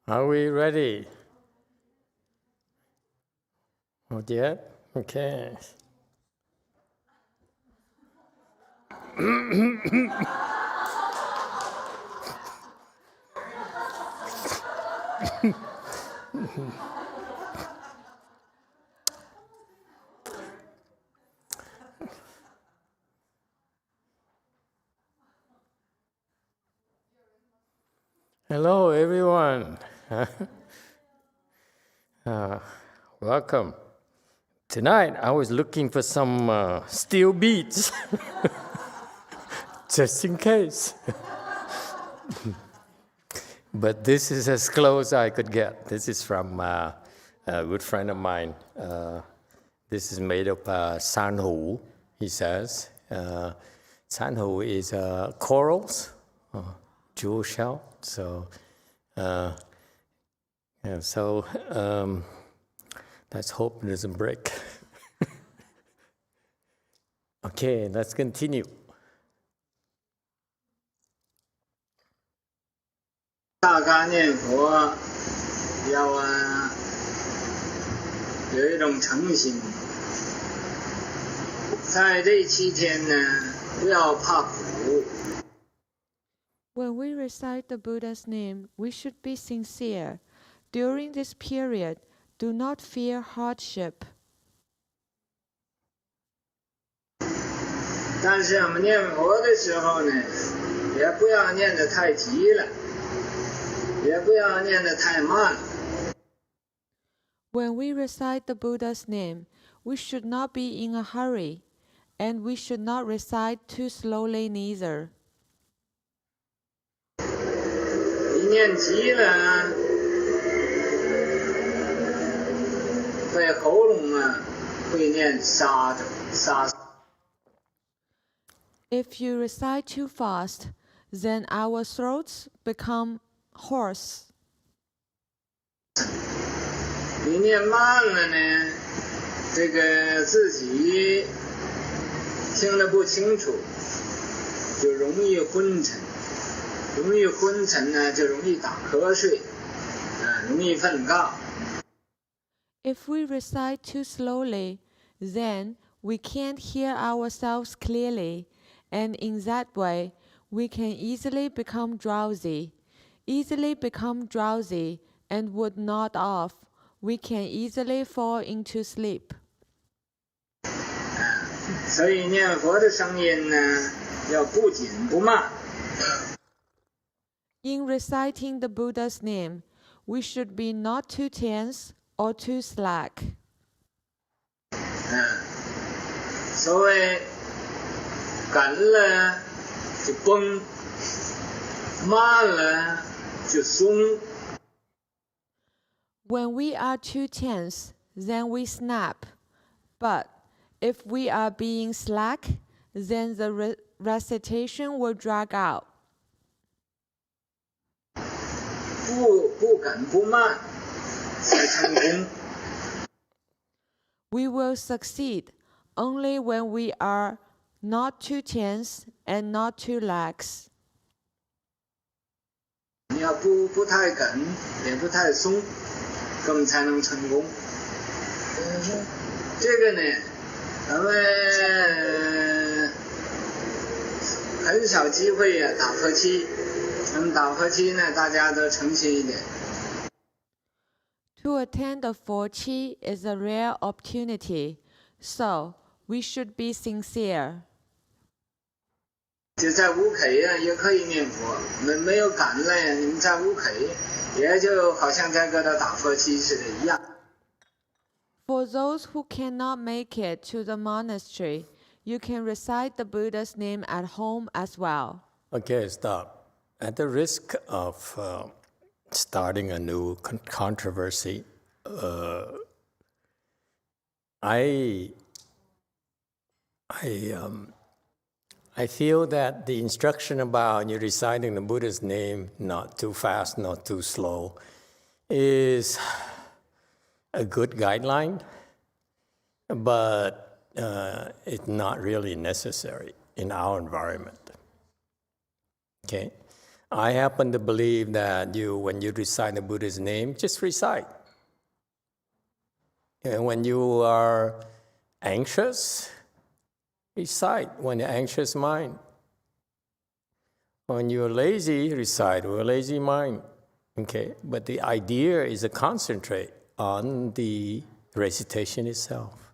Are we ready? Not yet? Okay. Hello, everyone. Welcome. Tonight, I was looking for some steel beads, just in case. But this is as close I could get. This is from a good friend of mine. This is made of sanhu, he says. Sanhu is corals, jewel shell. So, let's hope it doesn't break. Okay, let's continue. 大概念佛要有一种诚心，在这7天呢，不要怕苦。 When we recite the Buddha's name, we should be sincere. During this period, do not fear hardship. 但是我们念佛的时候呢，也不要念得太急了，也不要念得太慢。 When we recite the Buddha's name, we should not be in a hurry, and we should not recite too slowly neither. 一念急了，会喉咙会念沙着沙。 If you recite too fast, then our throats become hoarse. 你念慢了呢，这个自己听得不清楚，就容易昏沉。 容易昏沉呢，就容易打瞌睡，容易瞓觉。 If we recite too slowly, then we can't hear ourselves clearly, and in that way, we can easily become drowsy. Easily become drowsy and would nod off. We can easily fall into sleep. 所以念佛的声音呢，要不紧不慢。 In reciting the Buddha's name, we should be not too tense or too slack. 所谓紧了就绷，慢了就松。 When we are too tense, then we snap. But if we are being slack, then the recitation will drag out. 不紧不慢才成功。 We will succeed only when we are not too tense and not too lax. 你要不太紧，也不太松，更才能成功。这个呢，咱们很少机会打佛七。 咱们打佛七呢，大家都诚心一点。 To attend a Forchi is a rare opportunity, so we should be sincere. 就在屋企也可以念佛，没有赶来你们在屋企，也就好像在搁这打佛七似的一样。 For those who cannot make it to the monastery, you can recite the Buddha's name at home as well. Okay, stop. At the risk of starting a new controversy, I feel that the instruction about you reciting the Buddha's name, not too fast, not too slow, is a good guideline. But it's not really necessary in our environment. Okay? I happen to believe that when you recite the Buddha's name, just recite. And when you are anxious, recite when you're anxious mind. When you're lazy, recite with a lazy mind. Okay? But the idea is to concentrate on the recitation itself.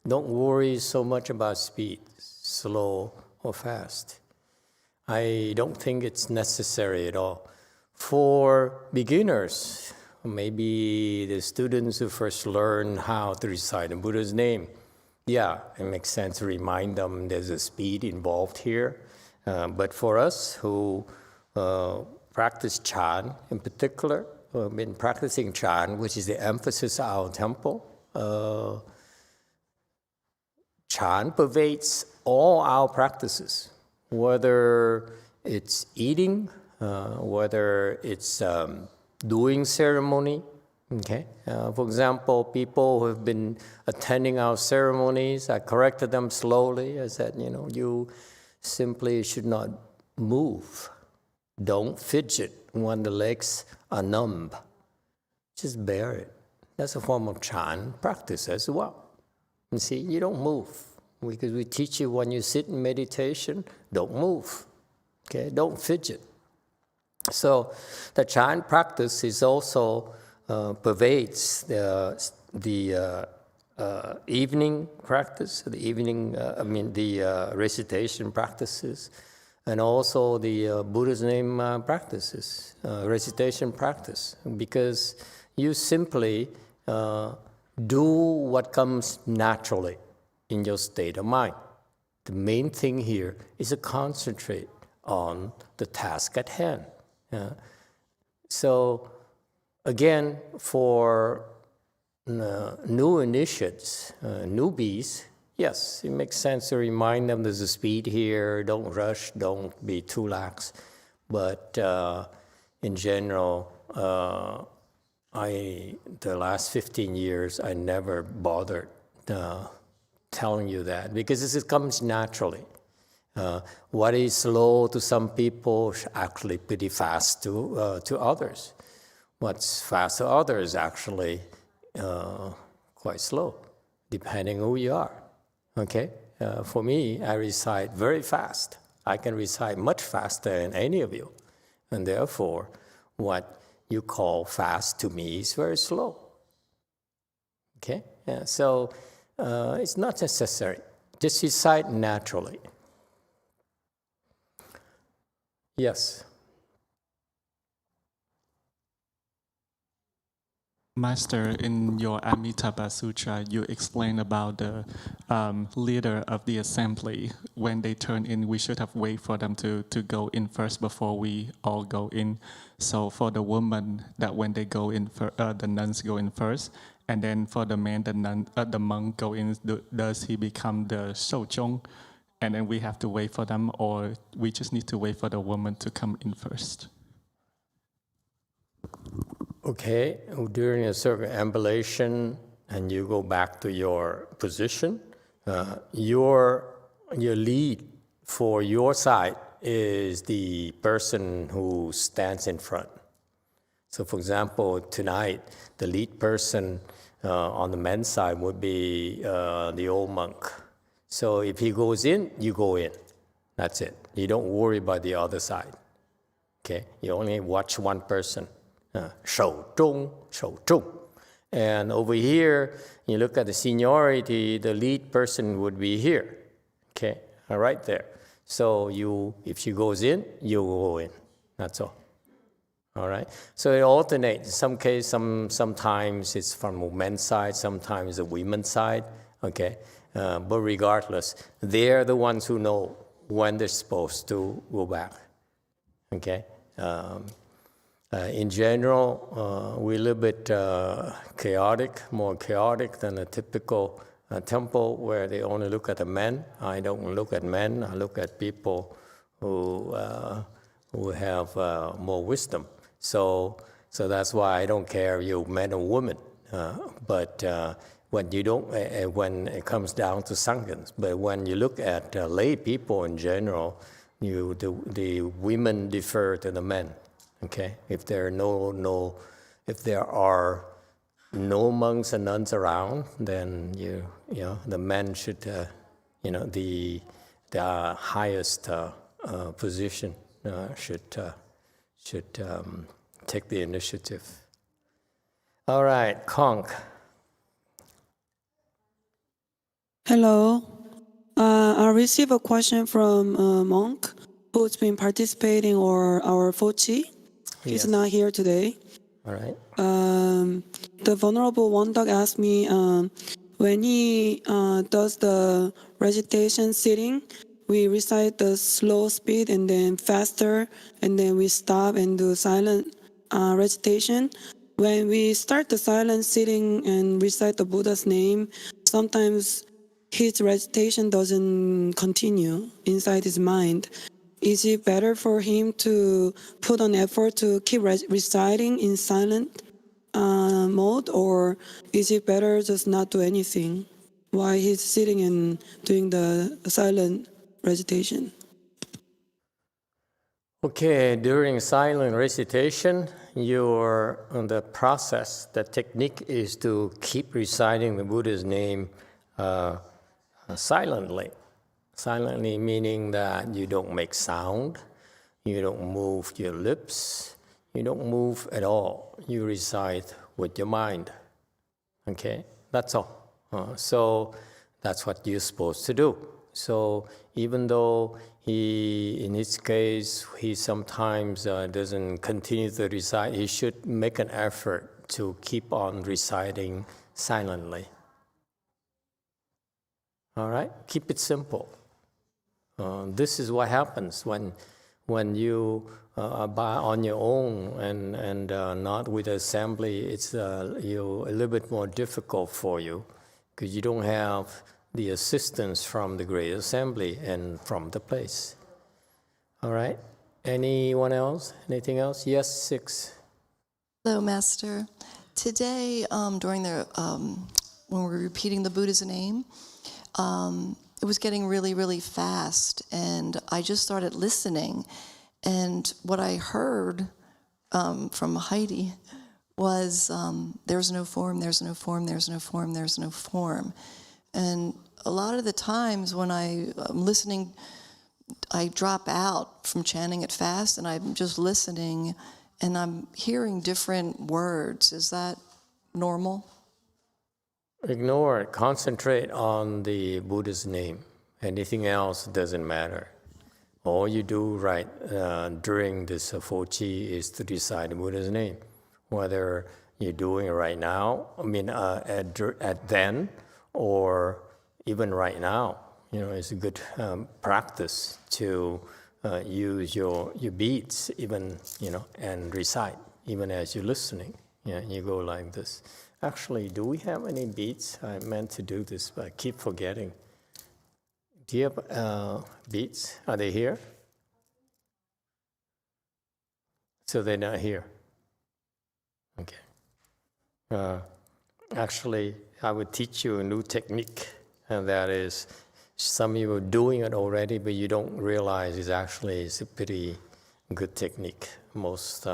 Don't worry so much about speed, slow or fast. I don't think it's necessary at all. For beginners, maybe the students who first learn how to recite the Buddha's name, yeah, it makes sense to remind them there's a speed involved here. But for us who practice Chan in particular, been practicing Chan, which is the emphasis of our temple, Chan pervades all our practices, whether it's eating, whether it's doing ceremony. Okay. For example, people who have been attending our ceremonies, I corrected them slowly. I said, you simply should not move. Don't fidget when the legs are numb. Just bear it. That's a form of Chan practice as well. You see, you don't move. Because we teach you when you sit in meditation, don't move. Okay, don't fidget. So the Chan practice is also pervades the evening practice, the recitation practices, and also the Buddha's name practices, recitation practice, because you simply do what comes naturally in your state of mind. The main thing here is to concentrate on the task at hand. So again, for new initiates, newbies, yes, it makes sense to remind them there's a speed here, don't rush, don't be too lax. But in general, the last 15 years, I never bothered telling you that, because this comes naturally. What is slow to some people is actually pretty fast to others. What's fast to others is actually quite slow, depending who you are. Okay? For me, I recite very fast. I can recite much faster than any of you. And therefore, what you call fast to me is very slow. Okay? Yeah, so it's not necessary. Just recite naturally. Yes. Master, in your Amitabha Sutra, you explain about the leader of the assembly. When they turn in, we should have wait for them to go in first before we all go in. So for the woman, that when they go in, the nuns go in first, and then for the man, the monk go in. Does he become the shouzhong, and then we have to wait for them, or we just need to wait for the woman to come in first? Okay, during a circumambulation and you go back to your position, your lead for your side is the person who stands in front. So for example, tonight, the lead person on the men's side would be the old monk. So if he goes in, you go in. That's it. You don't worry about the other side. Okay, you only watch one person. 首中. And over here, you look at the seniority, the lead person would be here. Okay, right there. So if she goes in, you go in. That's all. All right. So it alternates. In some cases, sometimes it's from the men's side, sometimes the women's side. Okay, but regardless, they're the ones who know when they're supposed to go back. Okay. In general, we're a little bit chaotic, more chaotic than a typical temple where they only look at the men. I don't look at men. I look at people who have more wisdom. So that's why I don't care if you're men or women. But when you don't, when it comes down to sanghas. But when you look at lay people in general, the women defer to the men. Okay, if there are if there are no monks and nuns around, then the men should, the highest position should take the initiative. All right, Conk. Hello. I received a question from a monk who's been participating or our Fochi. He's Yes. not here today. All right. The Venerable One Dog asked me when he does the recitation sitting, we recite the slow speed and then faster, and then we stop and do silent recitation. When we start the silent sitting and recite the Buddha's name, sometimes his recitation doesn't continue inside his mind. Is it better for him to put an effort to keep reciting in silent mode, or is it better just not do anything while he's sitting and doing the silent recitation? Okay, during silent recitation, the process, the technique is to keep reciting the Buddha's name silently. Silently meaning that you don't make sound, you don't move your lips, you don't move at all. You recite with your mind. Okay, that's all. So that's what you're supposed to do. So even though in his case, he sometimes doesn't continue to recite, he should make an effort to keep on reciting silently. All right, keep it simple. This is what happens when you are on your own and not with assembly. It's a little bit more difficult for you because you don't have the assistance from the Great Assembly and from the place. All right. Anyone else? Anything else? Yes, 6. Hello, Master. Today, during when we were repeating the Buddha's name, it was getting really, really fast, and I just started listening. And what I heard from Heidi was, there's no form, there's no form, there's no form, there's no form. And a lot of the times when I'm listening, I drop out from chanting it fast, and I'm just listening, and I'm hearing different words. Is that normal? Ignore it. Concentrate on the Buddha's name. Anything else doesn't matter. All you do during this Fochi is to recite the Buddha's name. Whether you're doing it right now, at then, or even right now, it's a good practice to use your beats, even and recite even as you're listening. You go like this. Actually, do we have any beats? I meant to do this, but I keep forgetting. Do you have beats? Are they here? So they're not here. Okay. Actually, I would teach you a new technique, and that is, some of you are doing it already, but you don't realize it's a pretty good technique. Most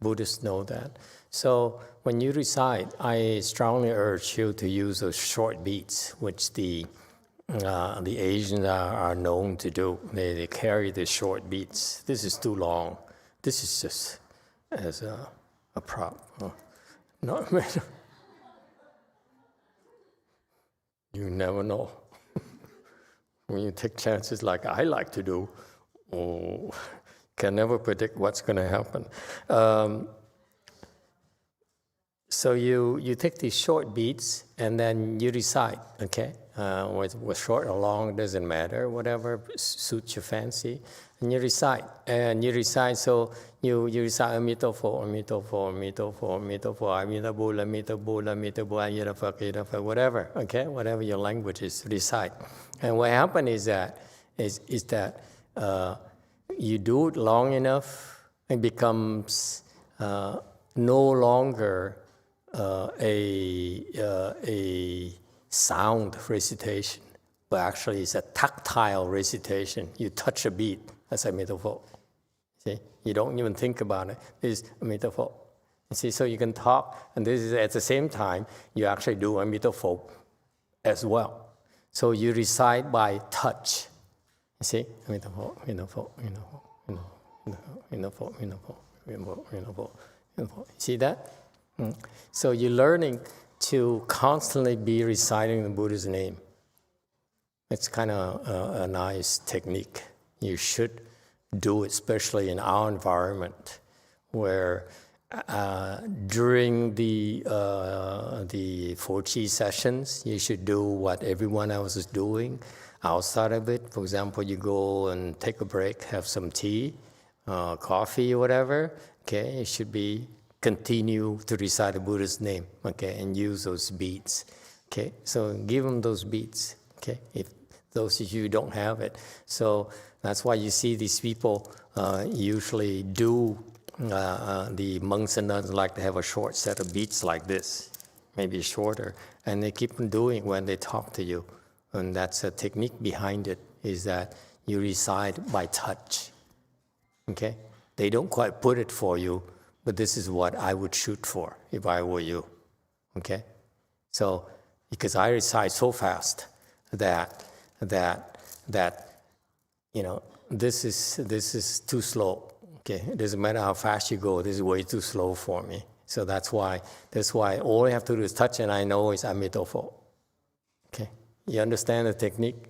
Buddhists know that. So when you recite, I strongly urge you to use those short beats, which the Asians are known to do. They carry the short beats. This is too long. This is just as a prop. No, you never know. When you take chances like I like to do, can never predict what's going to happen. So you take these short beats and then you recite, okay? With short or long, doesn't matter, whatever suits your fancy. And you recite, so you recite Emitofuo, Emitofuo, Emitofuo, Emitofuo, Emitofuo, Emitofuo, Emitofuo, whatever, okay? Whatever your language is, recite. And what happens is that you do it long enough, it becomes no longer a sound recitation, but actually it's a tactile recitation. You touch a beat, that's Emitofuo. See, you don't even think about it. This is Emitofuo. You see, so you can talk, and this is at the same time you actually do Emitofuo as well. So you recite by touch. You see, Emitofuo, Emitofuo, Emitofuo, Emitofuo, Emitofuo, Emitofuo, Emitofuo, Emitofuo. See that? So you're learning to constantly be reciting the Buddha's name. It's kind of a nice technique. You should do it, especially in our environment, where during the 4G sessions, you should do what everyone else is doing. Outside of it, for example, you go and take a break, have some tea, coffee, or whatever. Okay, you should continue to recite the Buddha's name. Okay, and use those beats. Okay, so give them those beats. Okay, if those of you don't have it, so that's why you see these people usually do. The monks and nuns like to have a short set of beats like this, maybe shorter, and they keep on doing when they talk to you. And that's a technique behind it, is that you recite by touch. Okay? They don't quite put it for you, but this is what I would shoot for if I were you. Okay? So, because I recite so fast that you know, this is too slow. Okay, it doesn't matter how fast you go, this is way too slow for me. So that's why all I have to do is touch, and I know it's Emitofuo. Okay, you understand the technique?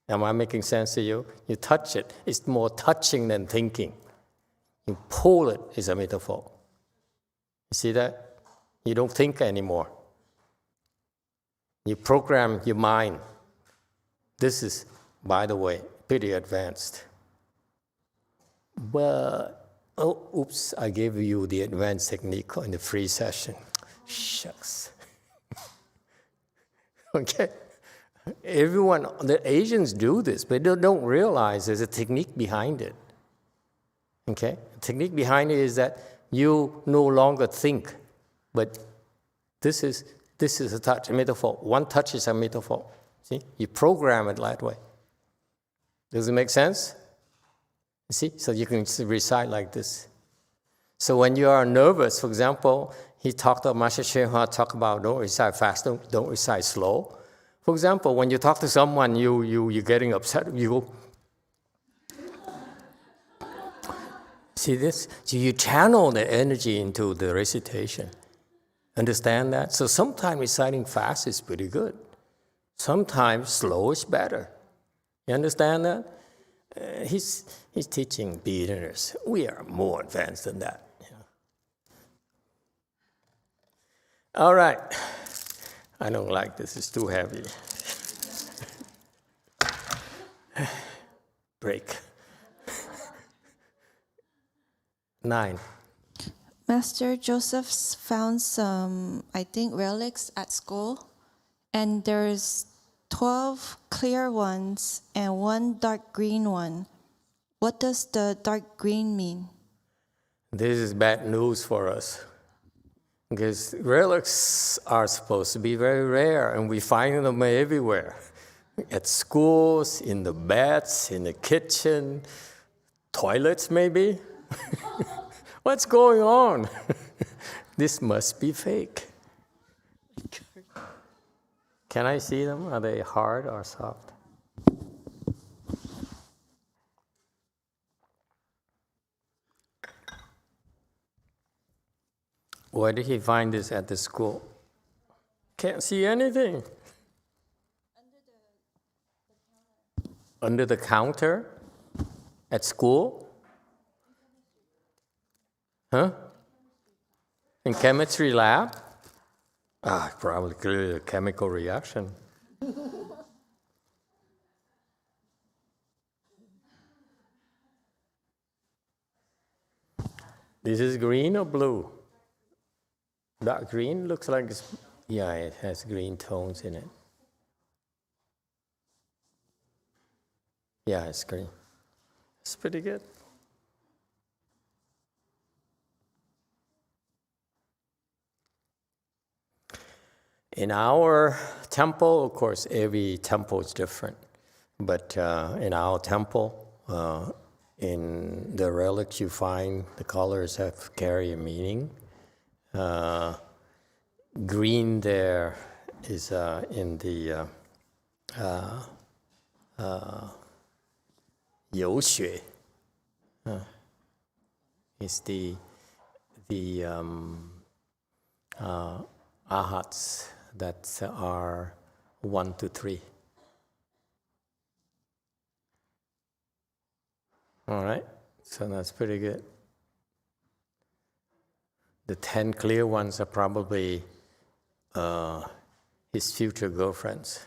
Am I making sense to you? You touch it, it's more touching than thinking. You pull it, it's Emitofuo. You see that? You don't think anymore. You program your mind. This is, by the way, pretty advanced. But, oops, I gave you the advanced technique in the free session. Shucks. Okay? Everyone, the Asians do this, but they don't realize there's a technique behind it. Okay? The technique behind it is that you no longer think, but this is a touch, Emitofuo. One touch is Emitofuo. See? You program it that way. Does it make sense? You see? So you can recite like this. So when you are nervous, for example, Master YongHua talked about don't recite fast, don't recite slow. For example, when you talk to someone, you're getting upset, you go, see this? So you channel the energy into the recitation. Understand that? So sometimes reciting fast is pretty good. Sometimes slow is better. You understand that? He's teaching beginners. We are more advanced than that. Yeah. All right. I don't like this. It's too heavy. Break. 9. Master Joseph found some, I think, relics at school, and there's 12 clear ones and 1 dark green one. What does the dark green mean? This is bad news for us, because relics are supposed to be very rare, and we find them everywhere. At schools, in the beds, in the kitchen, toilets maybe. What's going on? This must be fake. Can I see them? Are they hard or soft? Where did he find this at the school? Can't see anything. Under the counter? At school? Huh? In chemistry lab? Probably clearly a chemical reaction. This is green or blue? Dark green looks like it's, yeah, it has green tones in it. Yeah, it's green. It's pretty good. In our temple, of course, every temple is different. But in our temple, in the relics you find, the colors carry a meaning. Green there is in the 有血 is the ahats that are 1 to 3. All right, so that's pretty good. The 10 clear ones are probably his future girlfriends.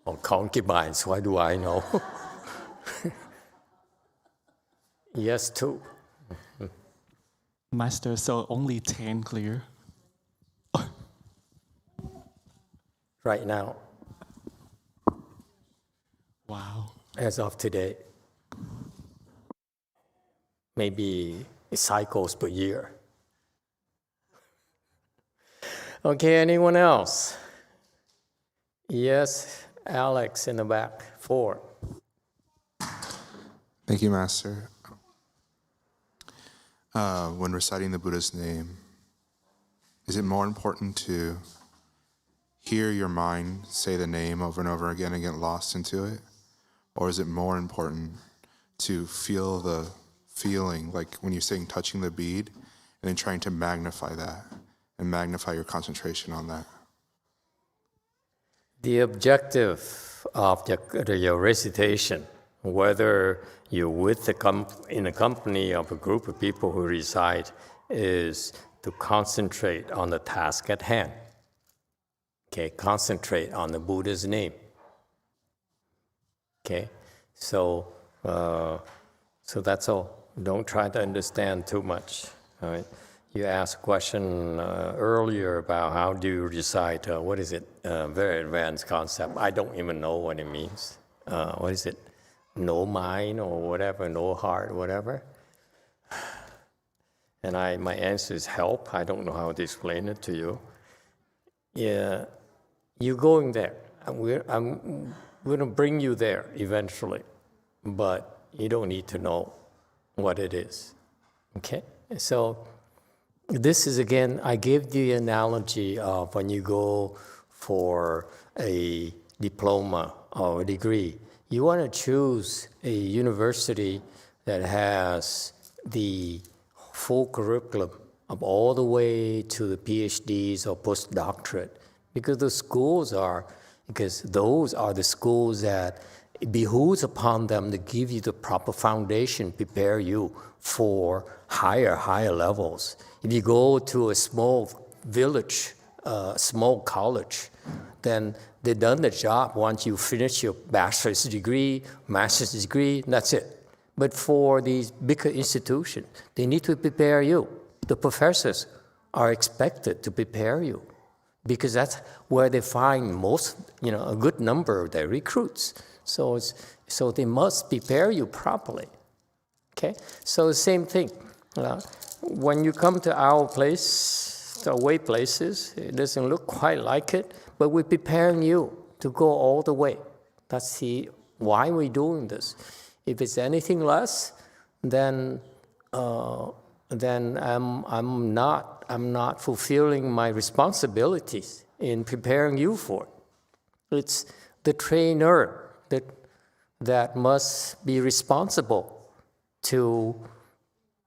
Or concubines, why do I know? Yes, too. Master, so only 10 clear? Right now. Wow. As of today. Maybe it cycles per year. Okay, anyone else? Yes, Alex in the back, 4. Thank you, Master. When reciting the Buddha's name, is it more important to hear your mind say the name over and over again and get lost into it? Or is it more important to feel the feeling, like when you're saying touching the bead, and then trying to magnify that and magnify your concentration on that? The objective of your recitation, whether you're with in the company of a group of people who recite, is to concentrate on the task at hand. Okay, concentrate on the Buddha's name. Okay, so that's all. Don't try to understand too much. All right. You asked a question earlier about how do you recite, what is it, very advanced concept. I don't even know what it means. What is it? No mind or whatever, no heart, whatever. And my answer is help. I don't know how to explain it to you. Yeah, you're going there. I'm going to bring you there eventually, but you don't need to know what it is. Okay? So this is, again, I gave the analogy of when you go for a diploma or a degree, you want to choose a university that has the full curriculum of all the way to the PhDs or postdoctorate, because those are the schools that it behooves upon them to give you the proper foundation, prepare you for higher levels. If you go to a small village, small college, then they've done the job. Once you finish your bachelor's degree, master's degree, that's it. But for these bigger institutions, they need to prepare you. The professors are expected to prepare you, because that's where they find a good number of their recruits. So they must prepare you properly. Okay? So the same thing. When you come to our place, to away places, it doesn't look quite like it, but we're preparing you to go all the way. That's why we're doing this. If it's anything less, then I'm not fulfilling my responsibilities in preparing you for it. It's the trainer that must be responsible to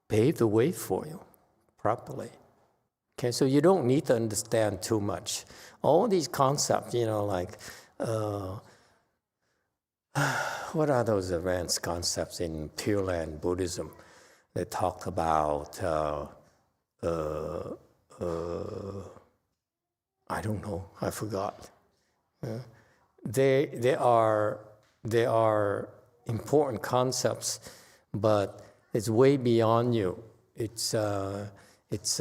pave the way for you properly. Okay, so you don't need to understand too much. All these concepts, what are those advanced concepts in Pure Land Buddhism? They talk about, I don't know, I forgot. They are important concepts, but it's way beyond you. It's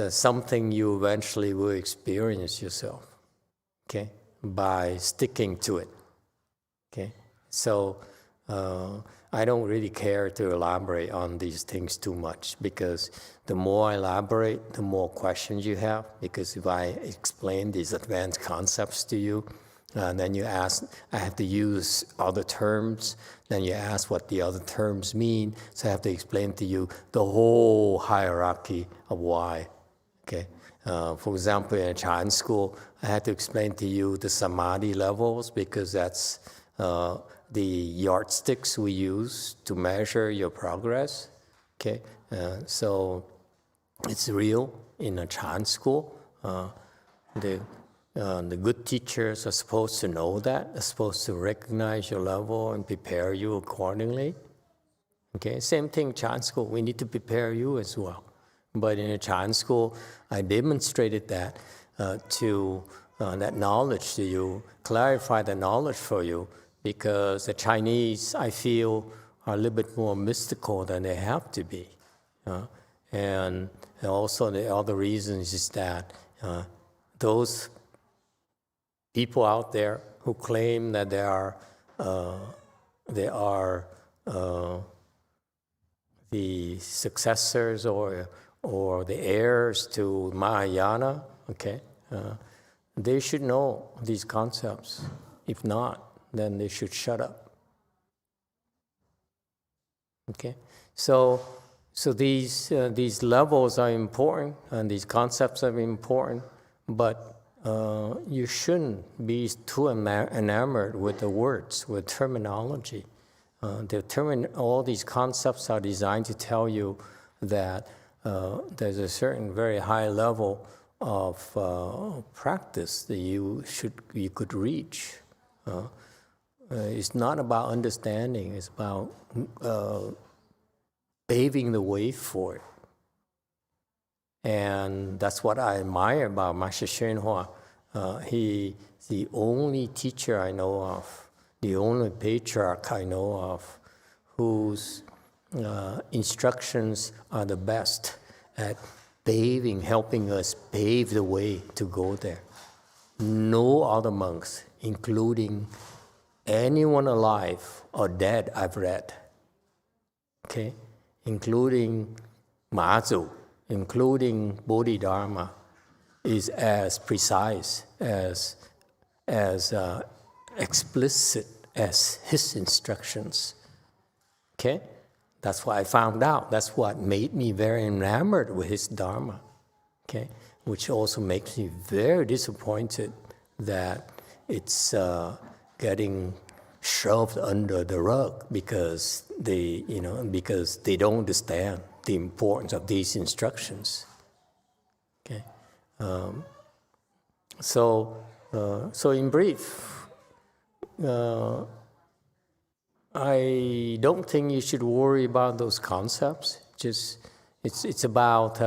something you eventually will experience yourself, okay, by sticking to it, okay? So I don't really care to elaborate on these things too much, because the more I elaborate, the more questions you have. Because if I explain these advanced concepts to you, and then you ask, I have to use other terms, then you ask what the other terms mean, so I have to explain to you the whole hierarchy of why. Okay. For example, in a Chan school, I had to explain to you the samadhi levels, because that's the yardsticks we use to measure your progress. Okay, so it's real in a Chan school. The good teachers are supposed to know that, are supposed to recognize your level and prepare you accordingly. Okay, same thing, Chan school, we need to prepare you as well. But in a Chan school, I demonstrated that that knowledge to you, clarify the knowledge for you, because the Chinese, I feel, are a little bit more mystical than they have to be. And also the other reasons is that those people out there who claim that they are the successors or the heirs to Mahayana, okay, they should know these concepts. If not, then they should shut up. Okay, so these levels are important and these concepts are important, but you shouldn't be too enamored with the words, with terminology. All these concepts are designed to tell you that there's a certain very high level of practice that you could reach. It's not about understanding, it's about paving the way for it. And that's what I admire about Master YongHua. He's the only teacher I know of, the only patriarch I know of, whose instructions are the best at helping us pave the way to go there. No other monks, including anyone alive or dead I've read, okay, including Mazu, including Bodhidharma, is as precise, as explicit as his instructions. Okay? That's what I found out. That's what made me very enamored with his Dharma. Okay? Which also makes me very disappointed that it's getting shoved under the rug because they don't understand the importance of these instructions. Okay, so in brief, I don't think you should worry about those concepts. It's about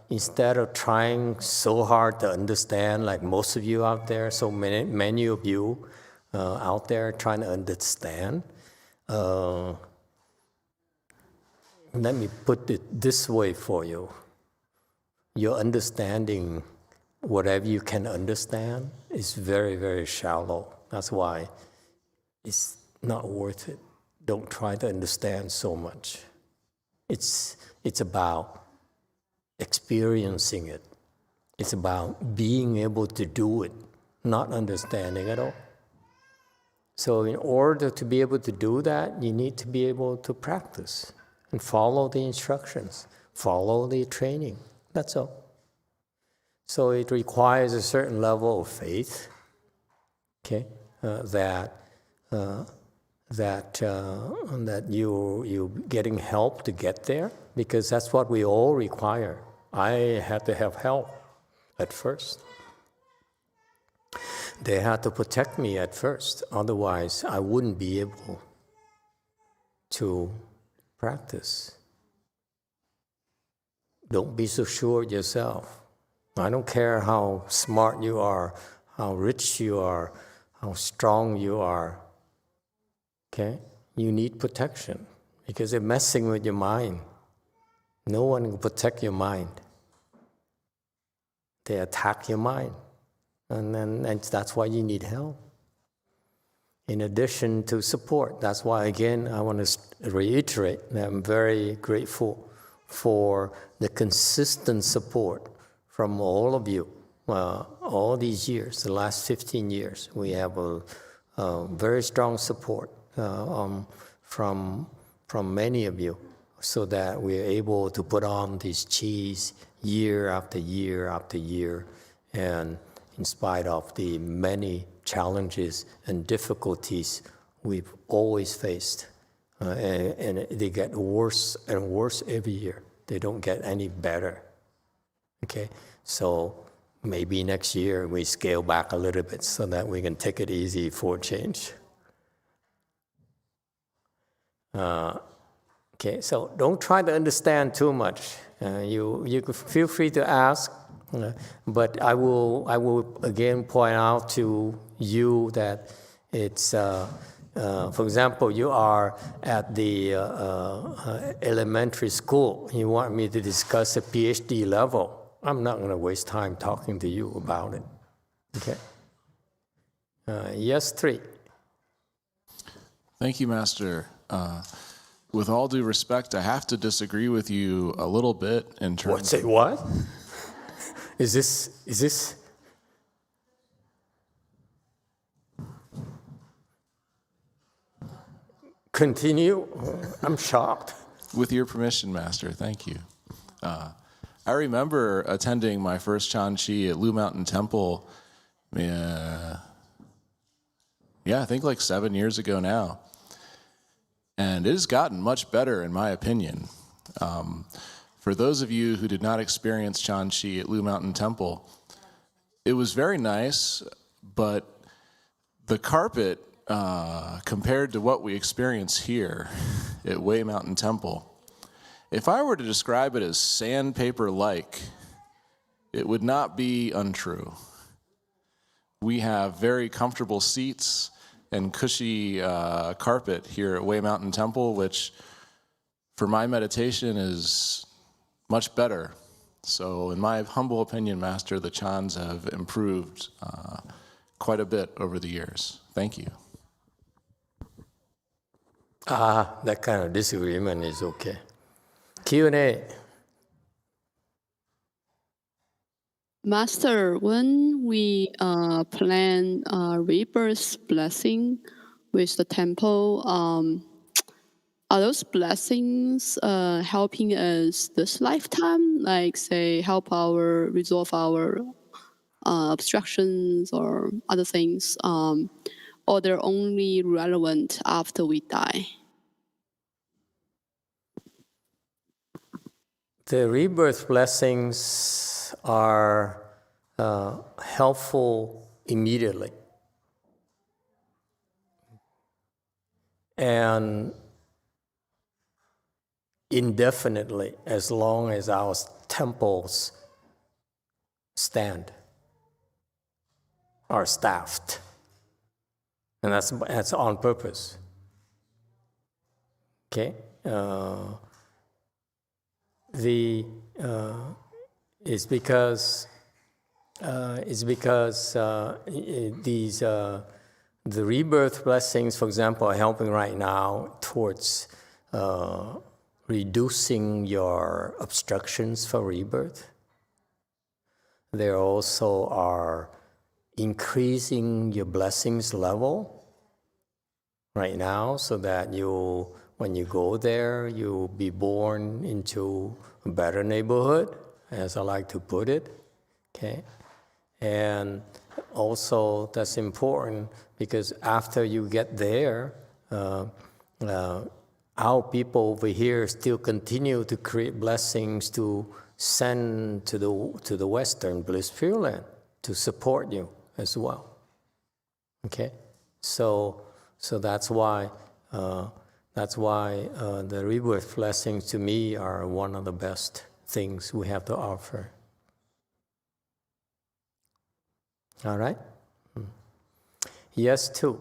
instead of trying so hard to understand, like most of you out there, so many of you out there trying to understand. Let me put it this way for you. Your understanding, whatever you can understand, is very, very shallow. That's why it's not worth it. Don't try to understand so much. It's about experiencing it. It's about being able to do it, not understanding at all. So in order to be able to do that, you need to be able to practice and follow the instructions, follow the training. That's all. So it requires a certain level of faith, okay, that you're getting help to get there, because that's what we all require. I had to have help at first. They had to protect me at first, otherwise I wouldn't be able to practice. Don't be so sure of yourself. I don't care how smart you are, how rich you are, how strong you are. Okay? You need protection because they're messing with your mind. No one can protect your mind. They attack your mind. And that's why you need help. in addition to support. That's why, again, I want to reiterate that I'm very grateful for the consistent support from all of you. All these years, the last 15 years, we have a very strong support from many of you, so that we're able to put on these cheese year after year after year, and in spite of the many challenges and difficulties we've always faced, and they get worse and worse every year. They don't get any better. Okay, so maybe next year we scale back a little bit so that we can take it easy for change. Okay, so don't try to understand too much. You could feel free to ask, but I will again point out to you that it's, for example, you are at the elementary school. You want me to discuss a PhD level. I'm not going to waste time talking to you about it. Okay? Yes, 3. Thank you, Master. With all due respect, I have to disagree with you a little bit in terms. What? Say what? Is this? Continue. I'm shocked. With your permission, Master. Thank you. I remember attending my first Chanchi at Lu Mountain Temple, I think like 7 years ago now. And it has gotten much better, in my opinion. For those of you who did not experience Chanchi at Lu Mountain Temple, it was very nice, but the carpet, compared to what we experience here at Wei Mountain Temple, if I were to describe it as sandpaper-like, it would not be untrue. We have very comfortable seats and cushy carpet here at Wei Mountain Temple, which for my meditation is much better. So in my humble opinion, Master, the Chans have improved quite a bit over the years. Thank you. That kind of disagreement is okay. Q&A. Master, when we plan rebirth blessing with the temple, are those blessings helping us this lifetime? Like, say, resolve our obstructions or other things, or they're only relevant after we die? The rebirth blessings are helpful immediately. And indefinitely, as long as our temples stand, are staffed. And that's on purpose. Okay? It's because these the rebirth blessings, for example, are helping right now towards reducing your obstructions for rebirth. They also are increasing your blessings level right now, so that when you go there, you'll be born into a better neighborhood, as I like to put it. Okay, and also that's important because after you get there, our people over here still continue to create blessings to send to the Western Bliss Pure Land to support you as well. Okay, so that's why the rebirth blessings to me are one of the best things we have to offer. All right? Yes, 2.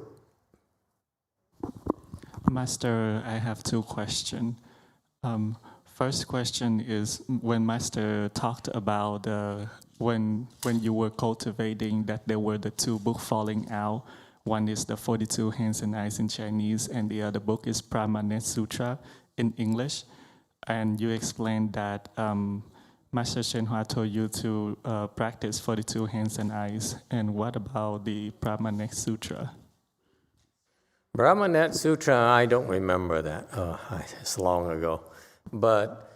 Master, I have 2 questions. First question is, when Master talked about when you were cultivating that there were the 2 books falling out, One is the 42 Hands and Eyes in Chinese, and the other book is Brahmanet Sutra in English. And you explained that Master Shenhua told you to practice 42 Hands and Eyes. And what about the Brahmanet Sutra? Brahmanet Sutra, I don't remember that. It's long ago. But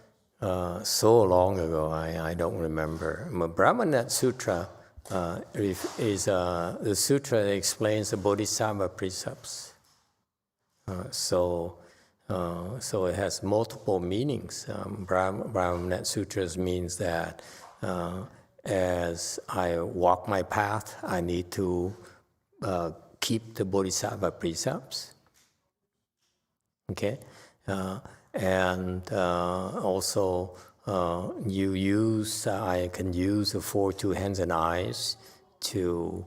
so long ago, I don't remember. Brahmanet Sutra is the sutra that explains the Bodhisattva precepts. So it has multiple meanings. Brahmanet Sutras means that as I walk my path, I need to keep the Bodhisattva precepts. Okay? And also I can use the 42 hands and eyes to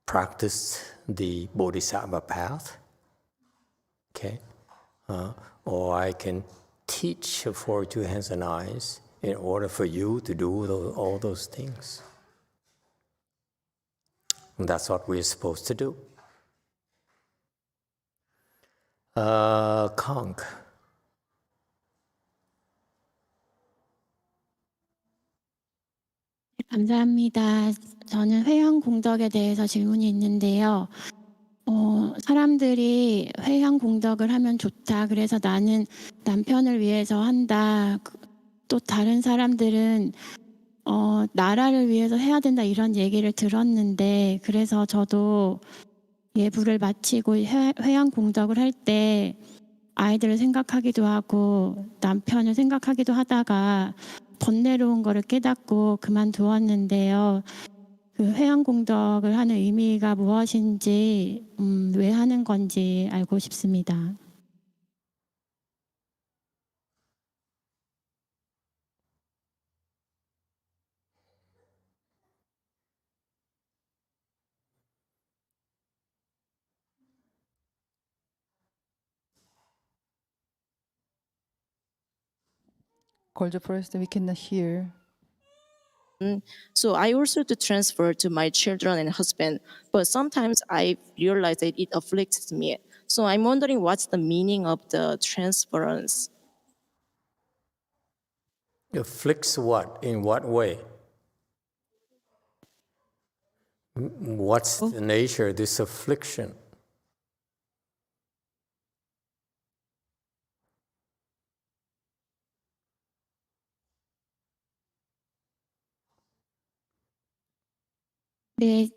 practice the Bodhisattva path. Okay? Or I can teach the 42 hands and eyes in order for you to do all those things. And that's what we're supposed to do. Kong. 감사합니다. 저는 회향 공덕에 대해서 질문이 있는데요. 사람들이 회향 공덕을 하면 좋다. 그래서 나는 남편을 위해서 한다. 또 다른 사람들은 나라를 위해서 해야 된다. 이런 얘기를 들었는데 그래서 저도 예불을 마치고 회향 공덕을 할 때 아이들을 생각하기도 하고 남편을 생각하기도 하다가 번뇌로운 거를 깨닫고 그만두었는데요. 그 회향 공덕을 하는 의미가 무엇인지, 왜 하는 건지 알고 싶습니다. Call the first, we cannot hear. So I also do transfer to my children and husband, but sometimes I realize that it afflicts me. So I'm wondering what's the meaning of the transference? Afflicts what? In what way? What's the nature of this affliction? 네,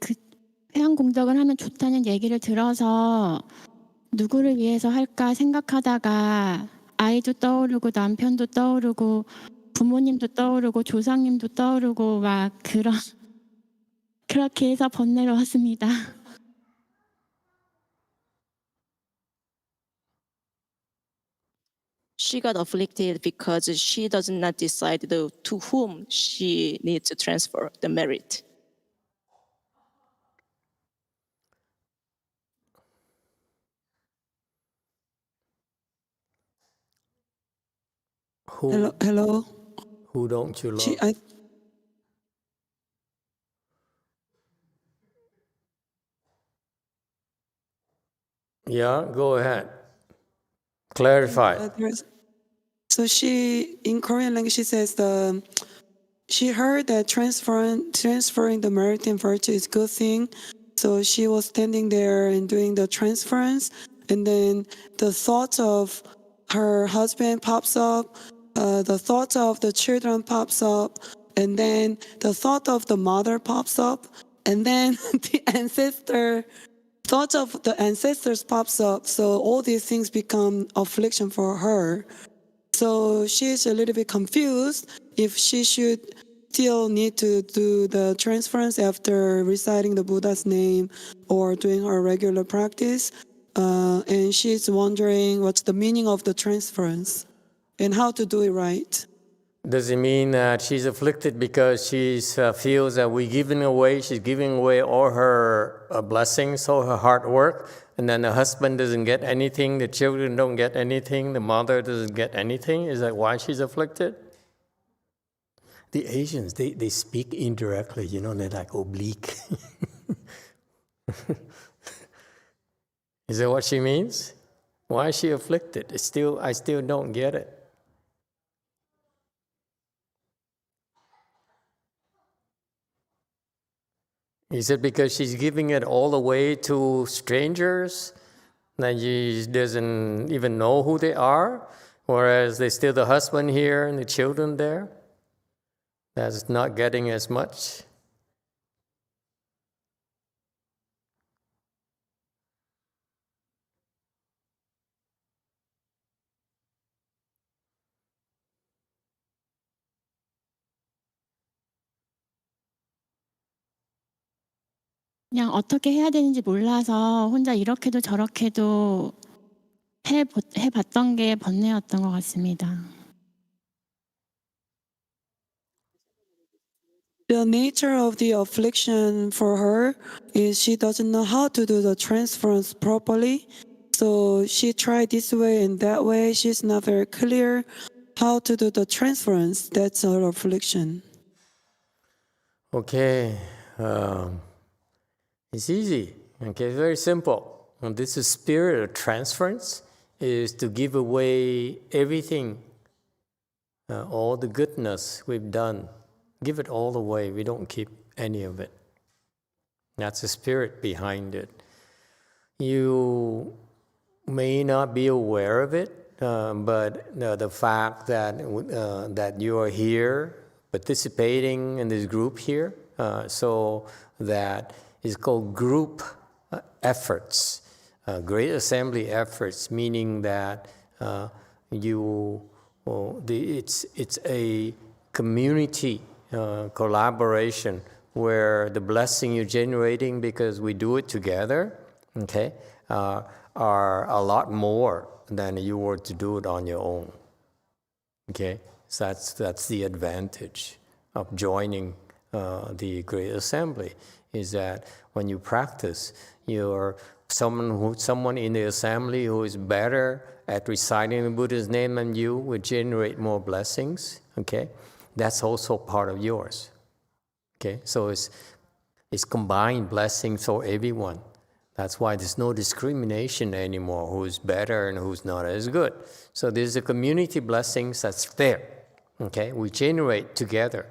회향 공덕을 하면 좋다는 얘기를 들어서 누구를 위해서 할까 생각하다가 아이도 떠오르고 남편도 떠오르고 부모님도 떠오르고 조상님도 떠오르고 막 그렇게 해서 번뇌로웠습니다. She got afflicted because she does not decide to whom she needs to transfer the merit. Hello. Who don't you love? Yeah, go ahead. Clarify. So in Korean language, she says she heard that transferring the merit and virtue is a good thing. So she was standing there and doing the transference, and then the thought of her husband pops up, the thought of the children pops up, and then the thought of the mother pops up, and then the thought of the ancestors pops up. So all these things become affliction for her. So she's a little bit confused if she should still need to do the transference after reciting the Buddha's name or doing her regular practice. And she's wondering what's the meaning of the transference and how to do it right. Does it mean that she's afflicted because she feels that she's giving away all her blessings, all her hard work, and then the husband doesn't get anything, the children don't get anything, the mother doesn't get anything? Is that why she's afflicted? The Asians, they speak indirectly, they're like oblique. Is that what she means? Why is she afflicted? I still don't get it. Is it because she's giving it all away to strangers that she doesn't even know who they are, whereas there's still the husband here and the children there that's not getting as much? 그냥 어떻게 해야 되는지 몰라서 혼자 이렇게도 저렇게도 해봤던 게 번뇌였던 것 같습니다. The nature of the affliction for her is she doesn't know how to do the transference properly. So she tried this way and that way. She's not very clear how to do the transference. That's her affliction. Okay. It's easy. Okay, very simple. And this is spirit of transference, is to give away everything, all the goodness we've done. Give it all away. We don't keep any of it. That's the spirit behind it. You may not be aware of it, but the fact that you are here participating in this group here, so that is called group efforts, great assembly efforts, meaning that it's a community collaboration where the blessing you're generating because we do it together, okay, are a lot more than you were to do it on your own. Okay, so that's the advantage of joining the Great Assembly, is that when you practice, you're someone in the assembly who is better at reciting the Buddha's name than you will generate more blessings. Okay, that's also part of yours. Okay, so it's combined blessings for everyone. That's why there's no discrimination anymore, who's better and who's not as good. So there's a community blessings that's there. Okay, we generate together.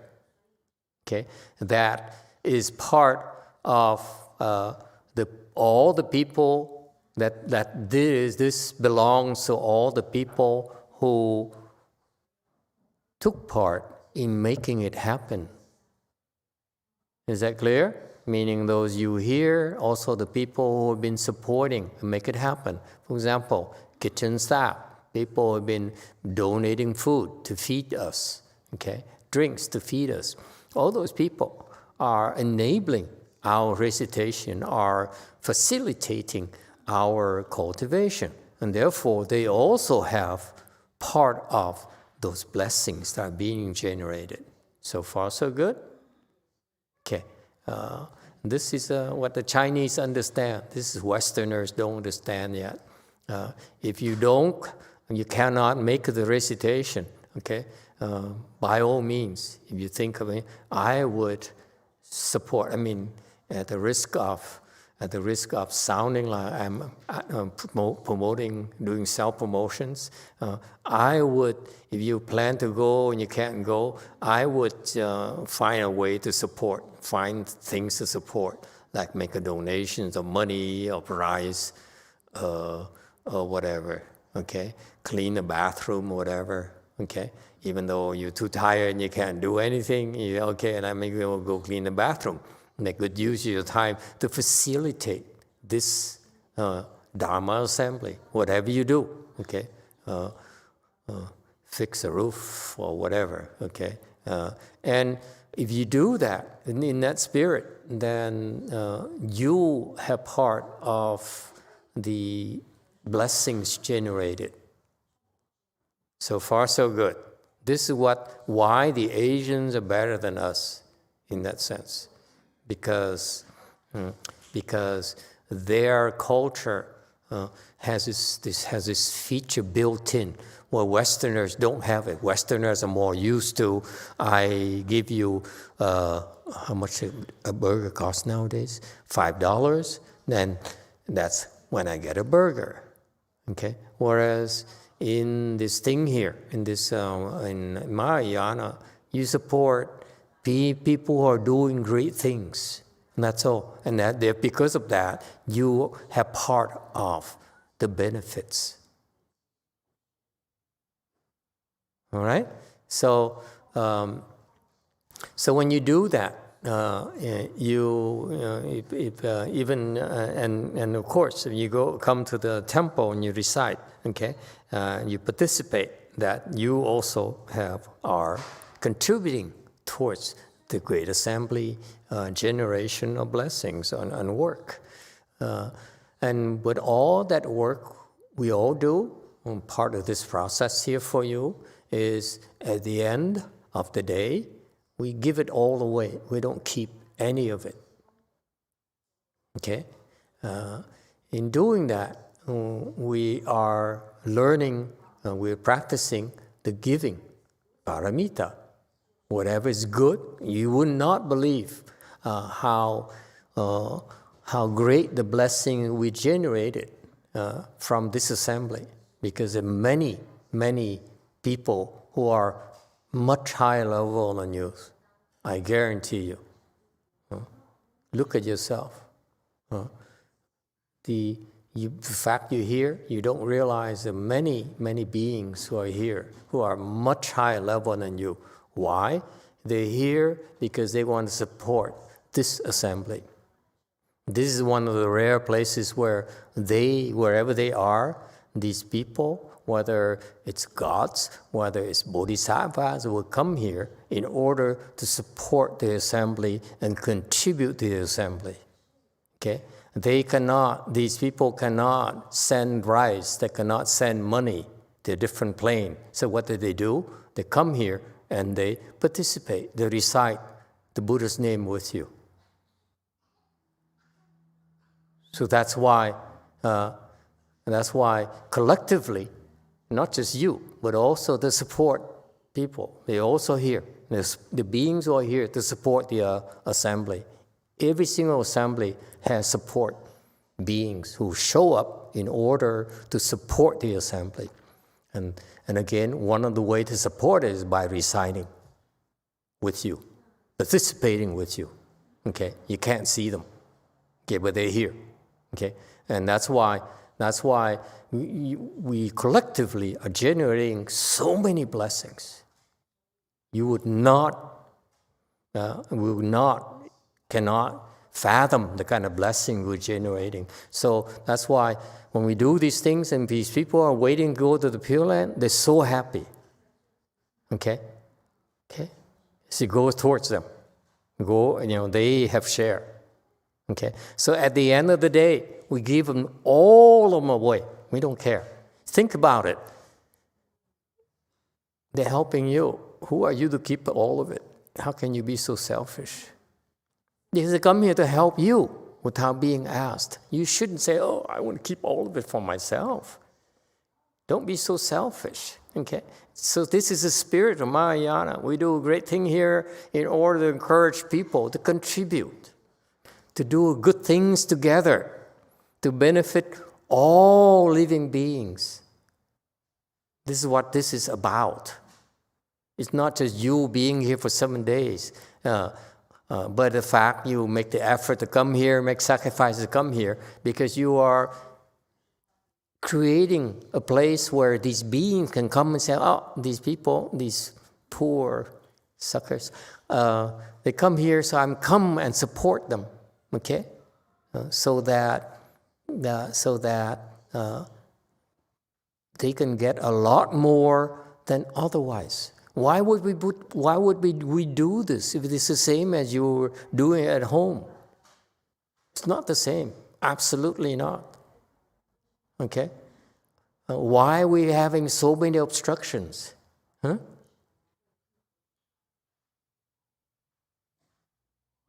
Okay, that is part of all the people that this belongs to all the people who took part in making it happen. Is that clear? Meaning those you here, also the people who have been supporting and make it happen. For example, kitchen staff, people who have been donating food to feed us, okay, drinks to feed us. All those people are enabling our recitation, are facilitating our cultivation. And therefore, they also have part of those blessings that are being generated. So far, so good? Okay. This is what the Chinese understand. This is Westerners don't understand yet. If you cannot make the recitation, okay? By all means, if you think of it, I would support. I mean, at the risk of sounding like I'm promoting, doing self-promotions, I would, if you plan to go and you can't go, I would find a way to support, find things to support, like make a donations of money, of rice, or whatever, okay? Clean the bathroom, whatever, okay? Even though you're too tired and you can't do anything, okay, and I maybe will go clean the bathroom. Make good use of your time to facilitate this Dharma assembly, whatever you do, okay? Fix a roof or whatever, okay? And if you do that, in that spirit, then you have part of the blessings generated. So far, so good. This is why the Asians are better than us in that sense. Because their culture has this feature built in, where Westerners don't have it. Westerners are more used to, I give you, how much a burger costs nowadays? $5, then that's when I get a burger. Okay. Whereas in this thing here, in this in Mahayana, you support people who are doing great things. And that's all. And that because of that, you have part of the benefits. All right? So, so when you do that, and of course, if you come to the temple and you recite, okay, you participate, that you also are contributing towards the great assembly, generation of blessings and work. And with all that work we all do, part of this process here for you is at the end of the day, we give it all away. We don't keep any of it. Okay? In doing that, we are learning, we're practicing the giving, paramita. Whatever is good, you would not believe how great the blessing we generated from this assembly, because there are many, many people who are much higher level than you. I guarantee you. Look at yourself. The fact you're here, you don't realize there are many, many beings who are here who are much higher level than you. Why? They're here because they want to support this assembly. This is one of the rare places where wherever they are, these people, whether it's gods, whether it's bodhisattvas, will come here in order to support the assembly and contribute to the assembly. Okay? These people cannot send rice, they cannot send money to a different plane. So what do? They come here and they participate, they recite the Buddha's name with you. So that's why collectively, not just you, but also the support people, they're also here. The beings who are here to support the assembly. Every single assembly has support beings who show up in order to support the assembly. And again, one of the ways to support it is by reciting with you, participating with you. Okay, you can't see them, okay, but they're here. Okay, and that's why we collectively are generating so many blessings. You cannot fathom the kind of blessing we're generating. So that's why when we do these things and these people are waiting to go to the Pure Land, they're so happy. Okay? So go towards them. They have shared. Okay? So at the end of the day, we give them all of them away. We don't care. Think about it. They're helping you. Who are you to keep all of it? How can you be so selfish? Because they come here to help you without being asked. You shouldn't say, oh, I want to keep all of it for myself. Don't be so selfish. Okay? So this is the spirit of Mahayana. We do a great thing here in order to encourage people to contribute, to do good things together, to benefit all living beings. This is what this is about. It's not just you being here for 7 days, but the fact you make the effort to come here, make sacrifices to come here, because you are creating a place where these beings can come and say, oh, these people, these poor suckers, they come here, so I'm come and support them, okay? So that they can get a lot more than otherwise. Why would we do this if it is the same as you're doing at home? It's not the same. Absolutely not. Okay? Why are we having so many obstructions? Huh?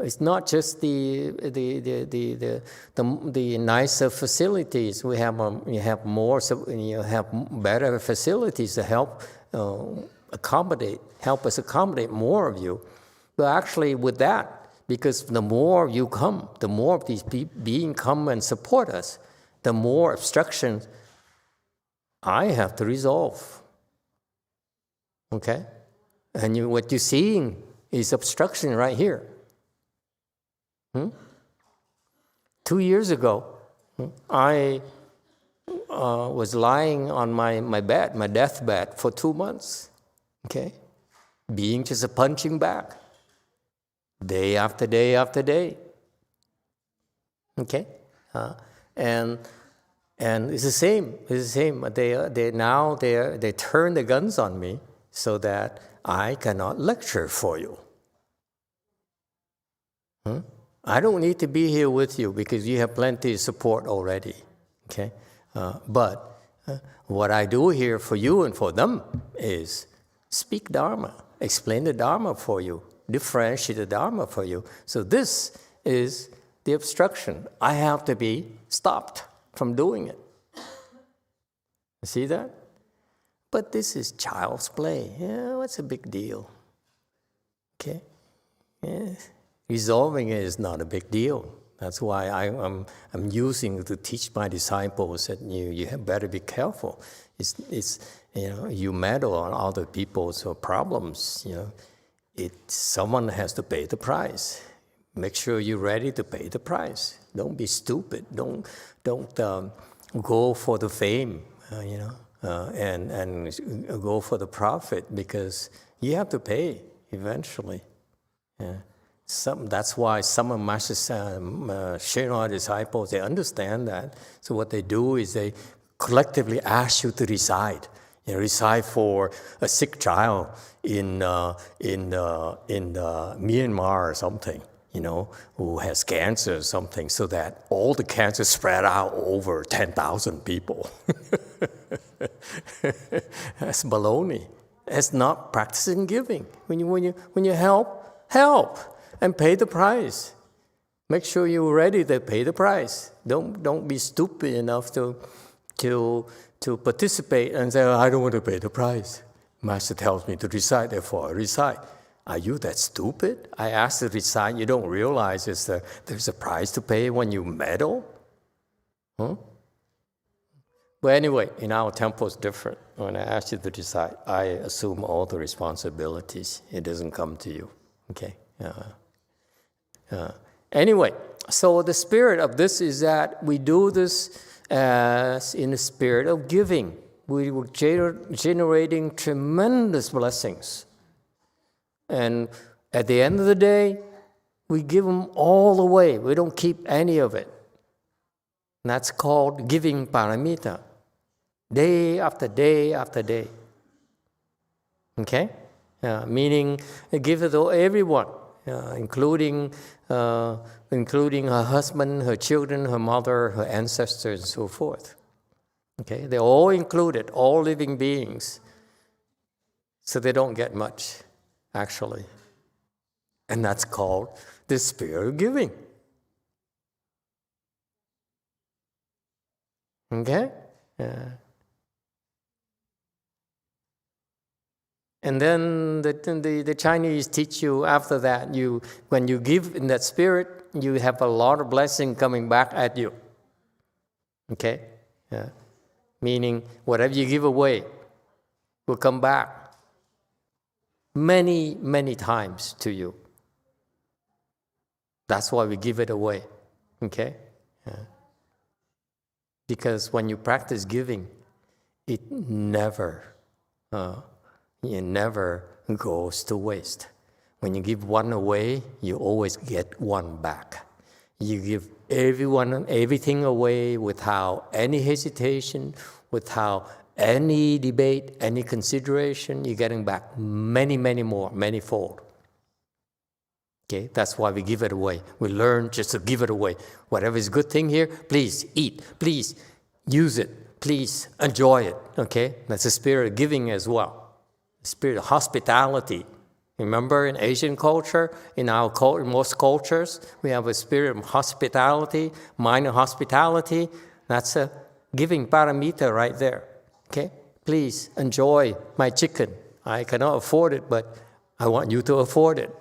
It's not just the nicer facilities. We have more. You have better facilities to help help us accommodate more of you. But actually, with that, Because the more you come, the more these beings come and support us, the more obstructions I have to resolve. Okay? And what you're seeing is obstruction right here. 2 years ago, I was lying on my bed, my deathbed, for 2 months. Okay? Being just a punching bag. Day after day after day. Okay? And it's the same. It's the same. They turn the guns on me so that I cannot lecture for you. I don't need to be here with you because you have plenty of support already. Okay? But what I do here for you and for them is speak Dharma, explain the Dharma for you, differentiate the Dharma for you. So this is the obstruction. I have to be stopped from doing it. You see that? But this is child's play. Yeah, what's a big deal? Okay? Yeah. Resolving it is not a big deal. That's why I'm using it to teach my disciples that you better be careful. It's you meddle on other people's problems. Someone has to pay the price. Make sure you're ready to pay the price. Don't be stupid. Don't go for the fame. And go for the profit because you have to pay eventually. Yeah. That's why some of Master Shenhua disciples, they understand that. So what they do is they collectively ask you to recite. Recite for a sick child in Myanmar or something, who has cancer or something, so that all the cancer spread out over 10,000 people. That's baloney. That's not practicing giving. When you help. And pay the price. Make sure you're ready to pay the price. Don't be stupid enough to participate and say, I don't want to pay the price. Master tells me to recite, therefore I recite. Are you that stupid? I asked to recite, you don't realize there's a price to pay when you meddle? Huh? But anyway, in our temple it's different. When I ask you to recite, I assume all the responsibilities. It doesn't come to you. Okay? Anyway, so the spirit of this is that we do this as in the spirit of giving. We were generating tremendous blessings. And at the end of the day, we give them all away. We don't keep any of it. And that's called giving paramita. Day after day after day. Okay? Meaning give it to everyone. Including her husband, her children, her mother, her ancestors, and so forth. Okay, they're all included, all living beings. So they don't get much, actually. And that's called the spirit of giving. Okay? And then the Chinese teach you after that, when you give in that spirit, you have a lot of blessing coming back at you. Okay? Yeah. Meaning, whatever you give away will come back many, many times to you. That's why we give it away. Okay? Yeah. Because when you practice giving, it never goes to waste. When you give one away, you always get one back. You give everything away without any hesitation, without any debate, any consideration. You're getting back many, many more, many-fold. Okay, that's why we give it away. We learn just to give it away. Whatever is a good thing here, please eat, please use it, please enjoy it. Okay, that's the spirit of giving as well. Spirit of hospitality. Remember in Asian culture, in most cultures, we have a spirit of hospitality, mind of hospitality. That's a giving paramita right there. Okay? Please enjoy my chicken. I cannot afford it, but I want you to afford it.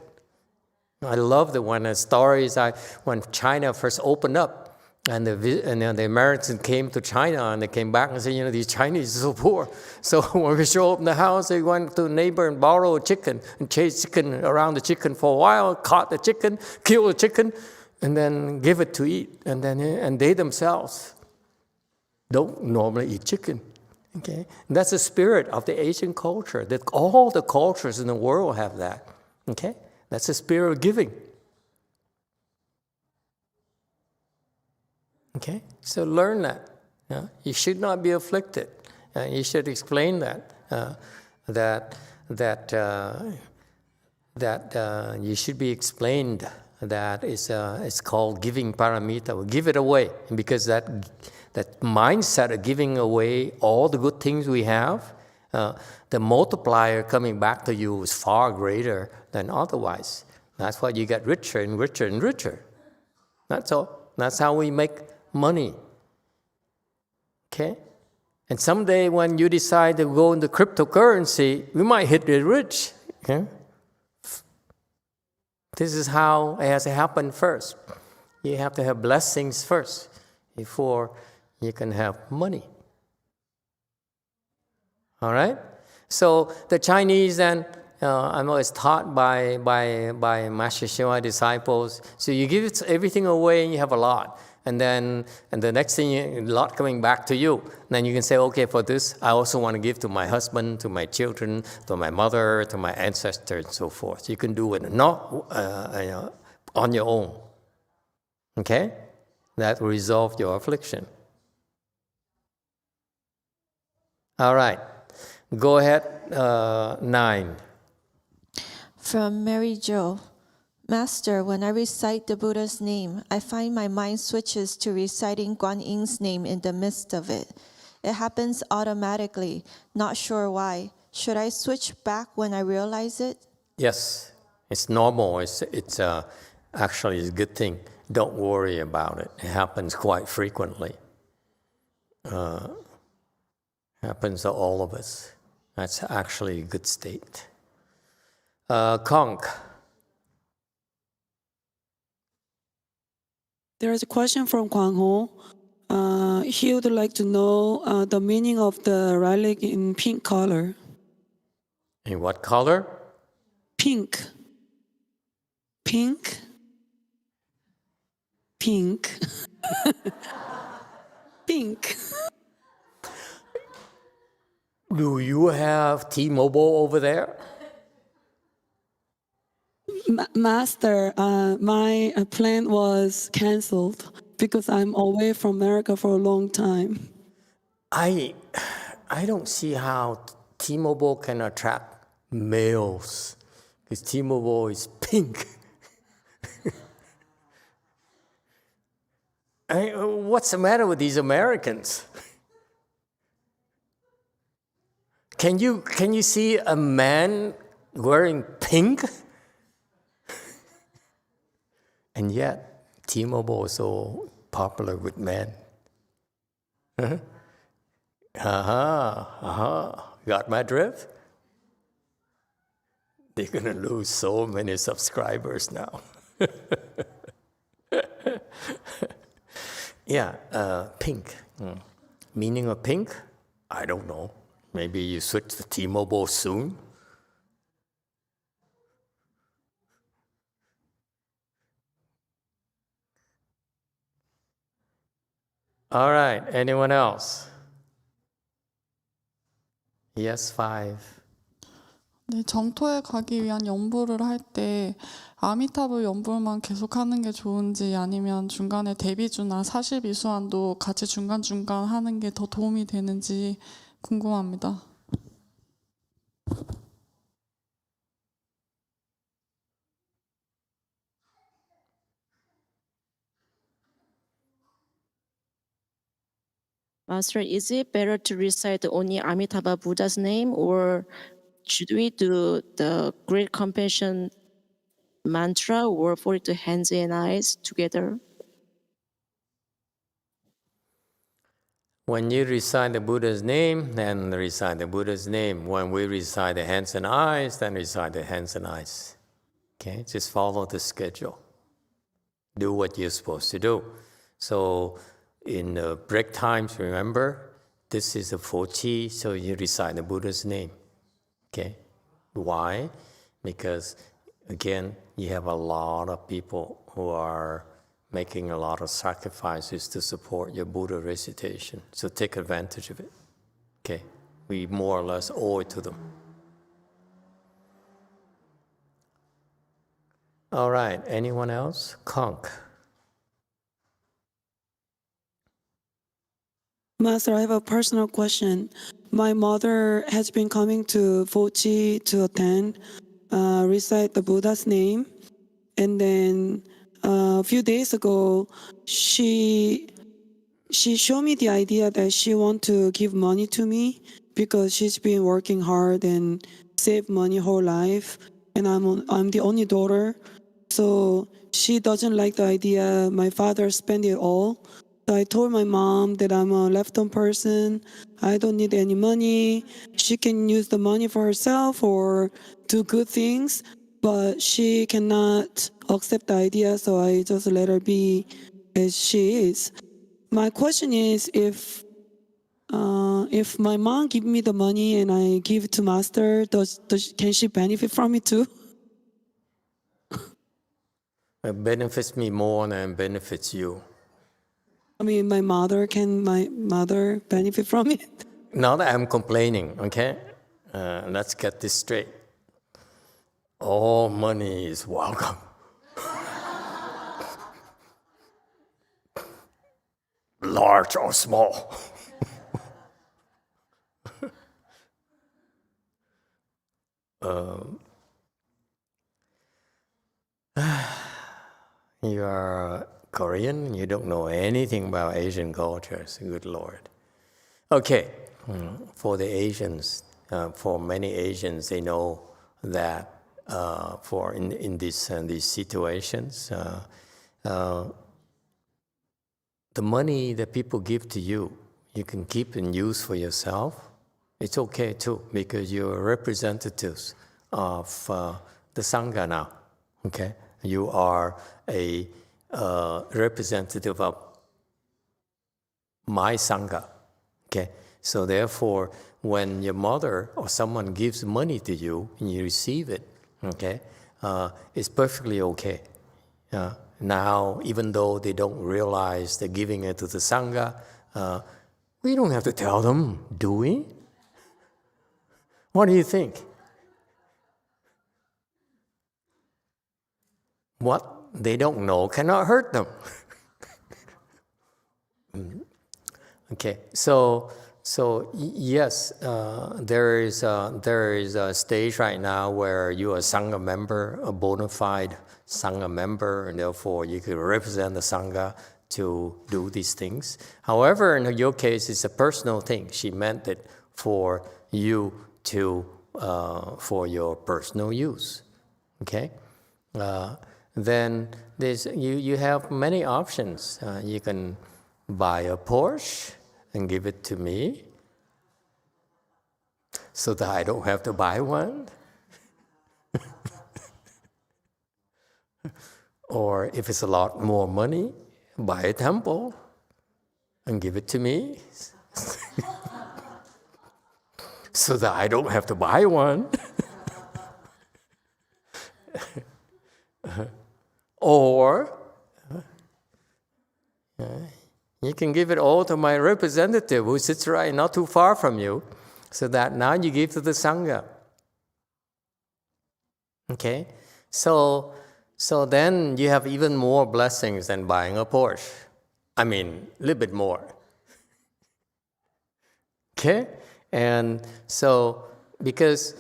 I love the stories when China first opened up, and the Americans came to China, and they came back and said, these Chinese are so poor. So when we show up in the house, they went to a neighbor and borrowed a chicken and chased chicken around the chicken for a while, caught the chicken, killed the chicken, and then give it to eat. And they themselves don't normally eat chicken. Okay, and that's the spirit of the Asian culture. That all the cultures in the world have that. Okay, that's the spirit of giving. Okay, so learn that. You should not be afflicted. You should explain that. That you should be explained that it's called giving paramita. We give it away, because that mindset of giving away all the good things we have, the multiplier coming back to you is far greater than otherwise. That's why you get richer and richer and richer. That's all. That's how we make money. Okay? And someday when you decide to go into cryptocurrency, we might hit the rich. Okay? This is how it has to happen first. You have to have blessings first before you can have money. All right? So the Chinese, and I'm always taught by Master Shiva disciples, so you give everything away and you have a lot. And the next thing, a lot coming back to you. And then you can say, okay, for this, I also want to give to my husband, to my children, to my mother, to my ancestors, and so forth. You can do it not on your own. Okay? That will resolve your affliction. All right. Go ahead, 9. From Mary Jo. Master, when I recite the Buddha's name, I find my mind switches to reciting Guan Yin's name in the midst of it. It happens automatically, not sure why. Should I switch back when I realize it? Yes, it's normal. It's actually a good thing. Don't worry about it. It happens quite frequently. Happens to all of us. That's actually a good state. Conk. There is a question from Kwang Ho. He would like to know the meaning of the relic in pink color. In what color? Pink. Pink. Pink. Pink. Do you have T-Mobile over there? Master, my plan was canceled because I'm away from America for a long time. I don't see how T-Mobile can attract males, because T-Mobile is pink. What's the matter with these Americans? Can you see a man wearing pink? And yet, T-Mobile is so popular with men. Got my drift? They're going to lose so many subscribers now. Yeah, pink. Meaning of pink? I don't know. Maybe you switch to T-Mobile soon. All right, anyone else? Yes, 5. 네, 정토에 가기 위한 연불을 할 때 아미타불 연불만 계속하는 게 좋은지, 아니면 중간에 대비주나 사실비수환도 같이 중간중간 하는 게 더 도움이 되는지 궁금합니다. Master, is it better to recite only Amitabha Buddha's name, or should we do the Great Compassion mantra or 42 hands and eyes together? When you recite the Buddha's name, then recite the Buddha's name. When we recite the hands and eyes, then recite the hands and eyes. Okay, just follow the schedule. Do what you're supposed to do. So in break times, remember, this is a 4-chi, so you recite the Buddha's name. Okay, why? Because again, you have a lot of people who are making a lot of sacrifices to support your Buddha recitation. So take advantage of it. Okay, we more or less owe it to them. All right, anyone else? Conk. Master, I have a personal question. My mother has been coming to Fochi to attend, recite the Buddha's name. And then a few days ago, she showed me the idea that she wants to give money to me because she's been working hard and saved money whole life. And I'm the only daughter. So she doesn't like the idea my father spent it all. So I told my mom that I'm a left-hand person. I don't need any money. She can use the money for herself or do good things, but she cannot accept the idea, so I just let her be as she is. My question is, if my mom give me the money and I give it to Master, can she benefit from it too? It benefits me more than benefits you. I mean, can my mother benefit from it? Not that I'm complaining, okay? Let's get this straight. All money is welcome. Large or small. You are Korean, you don't know anything about Asian cultures, good Lord. Okay, for the Asians, for many Asians, they know that for in these situations, the money that people give to you, you can keep and use for yourself. It's okay too, because you're representatives of the Sangha now, okay? You are a representative of my Sangha, okay? So therefore, when your mother or someone gives money to you and you receive it, okay, it's perfectly okay. Now, even though they don't realize they're giving it to the Sangha, we don't have to tell them, do we? What do you think? What they don't know cannot hurt them. Okay, so yes, there is a stage right now where you are a Sangha member, a bona fide Sangha member, and therefore you can represent the Sangha to do these things. However, in your case, it's a personal thing. She meant it for you to, for your personal use. Okay. Then you have many options. You can buy a Porsche and give it to me so that I don't have to buy one. Or if it's a lot more money, buy a temple and give it to me so that I don't have to buy one. Or you can give it all to my representative who sits right not too far from you, so that now you give to the Sangha. Okay? So then you have even more blessings than buying a Porsche. I mean, a little bit more. Okay? And so, because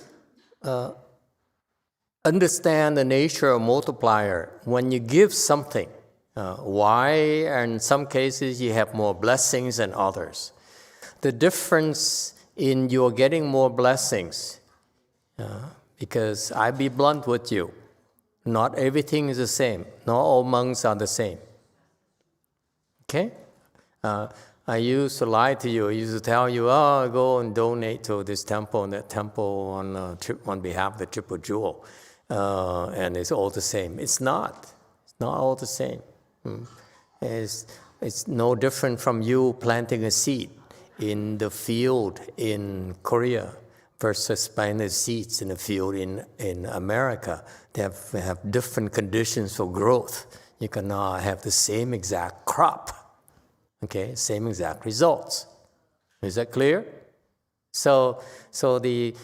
understand the nature of multiplier. When you give something, why in some cases you have more blessings than others. The difference in your getting more blessings, because I be blunt with you, not everything is the same. Not all monks are the same. Okay? I used to lie to you. I used to tell you, oh, go and donate to this temple and that temple on behalf of the Triple Jewel. and it's all the same. It's not. It's not all the same. It's no different from you planting a seed in the field in Korea versus planting seeds in the field in America. They have different conditions for growth. You cannot have the same exact crop, okay, same exact results. Is that clear? So the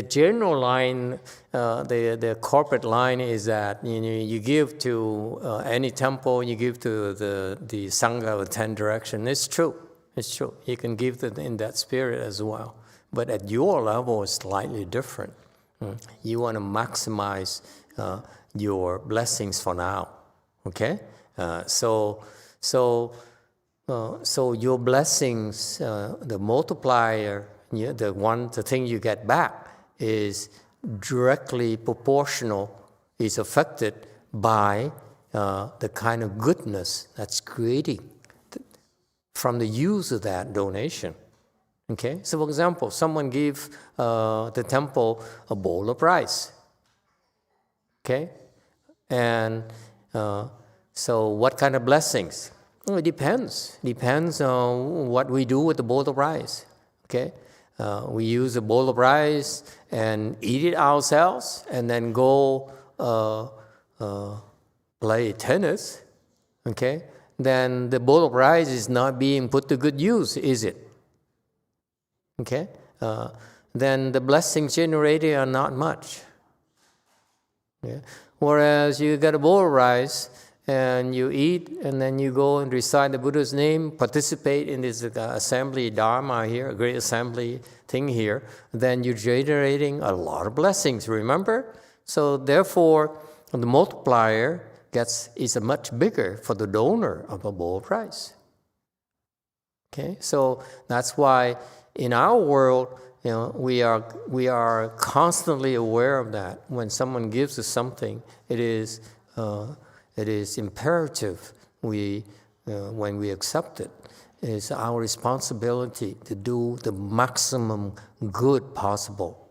general line, the corporate line is that you give to any temple, you give to the Sangha of 10 direction. It's true. It's true. You can give in that spirit as well. But at your level, it's slightly different. You want to maximize your blessings for now. Okay? So your blessings, the multiplier, the thing you get back is directly proportional, is affected by the kind of goodness that's creating from the use of that donation. Okay, so for example, someone gives the temple a bowl of rice. Okay, and so what kind of blessings? Well, it depends on what we do with the bowl of rice. Okay. We use a bowl of rice and eat it ourselves and then go play tennis, okay? Then the bowl of rice is not being put to good use, is it? Okay? Then the blessings generated are not much. Yeah? Whereas you get a bowl of rice and you eat, and then you go and recite the Buddha's name, participate in this assembly Dharma here, a great assembly thing here, then you're generating a lot of blessings, remember? So therefore, the multiplier is much bigger for the donor of a bowl of rice. Okay, so that's why in our world, we are constantly aware of that. When someone gives us something, it is imperative when we accept it. It's our responsibility to do the maximum good possible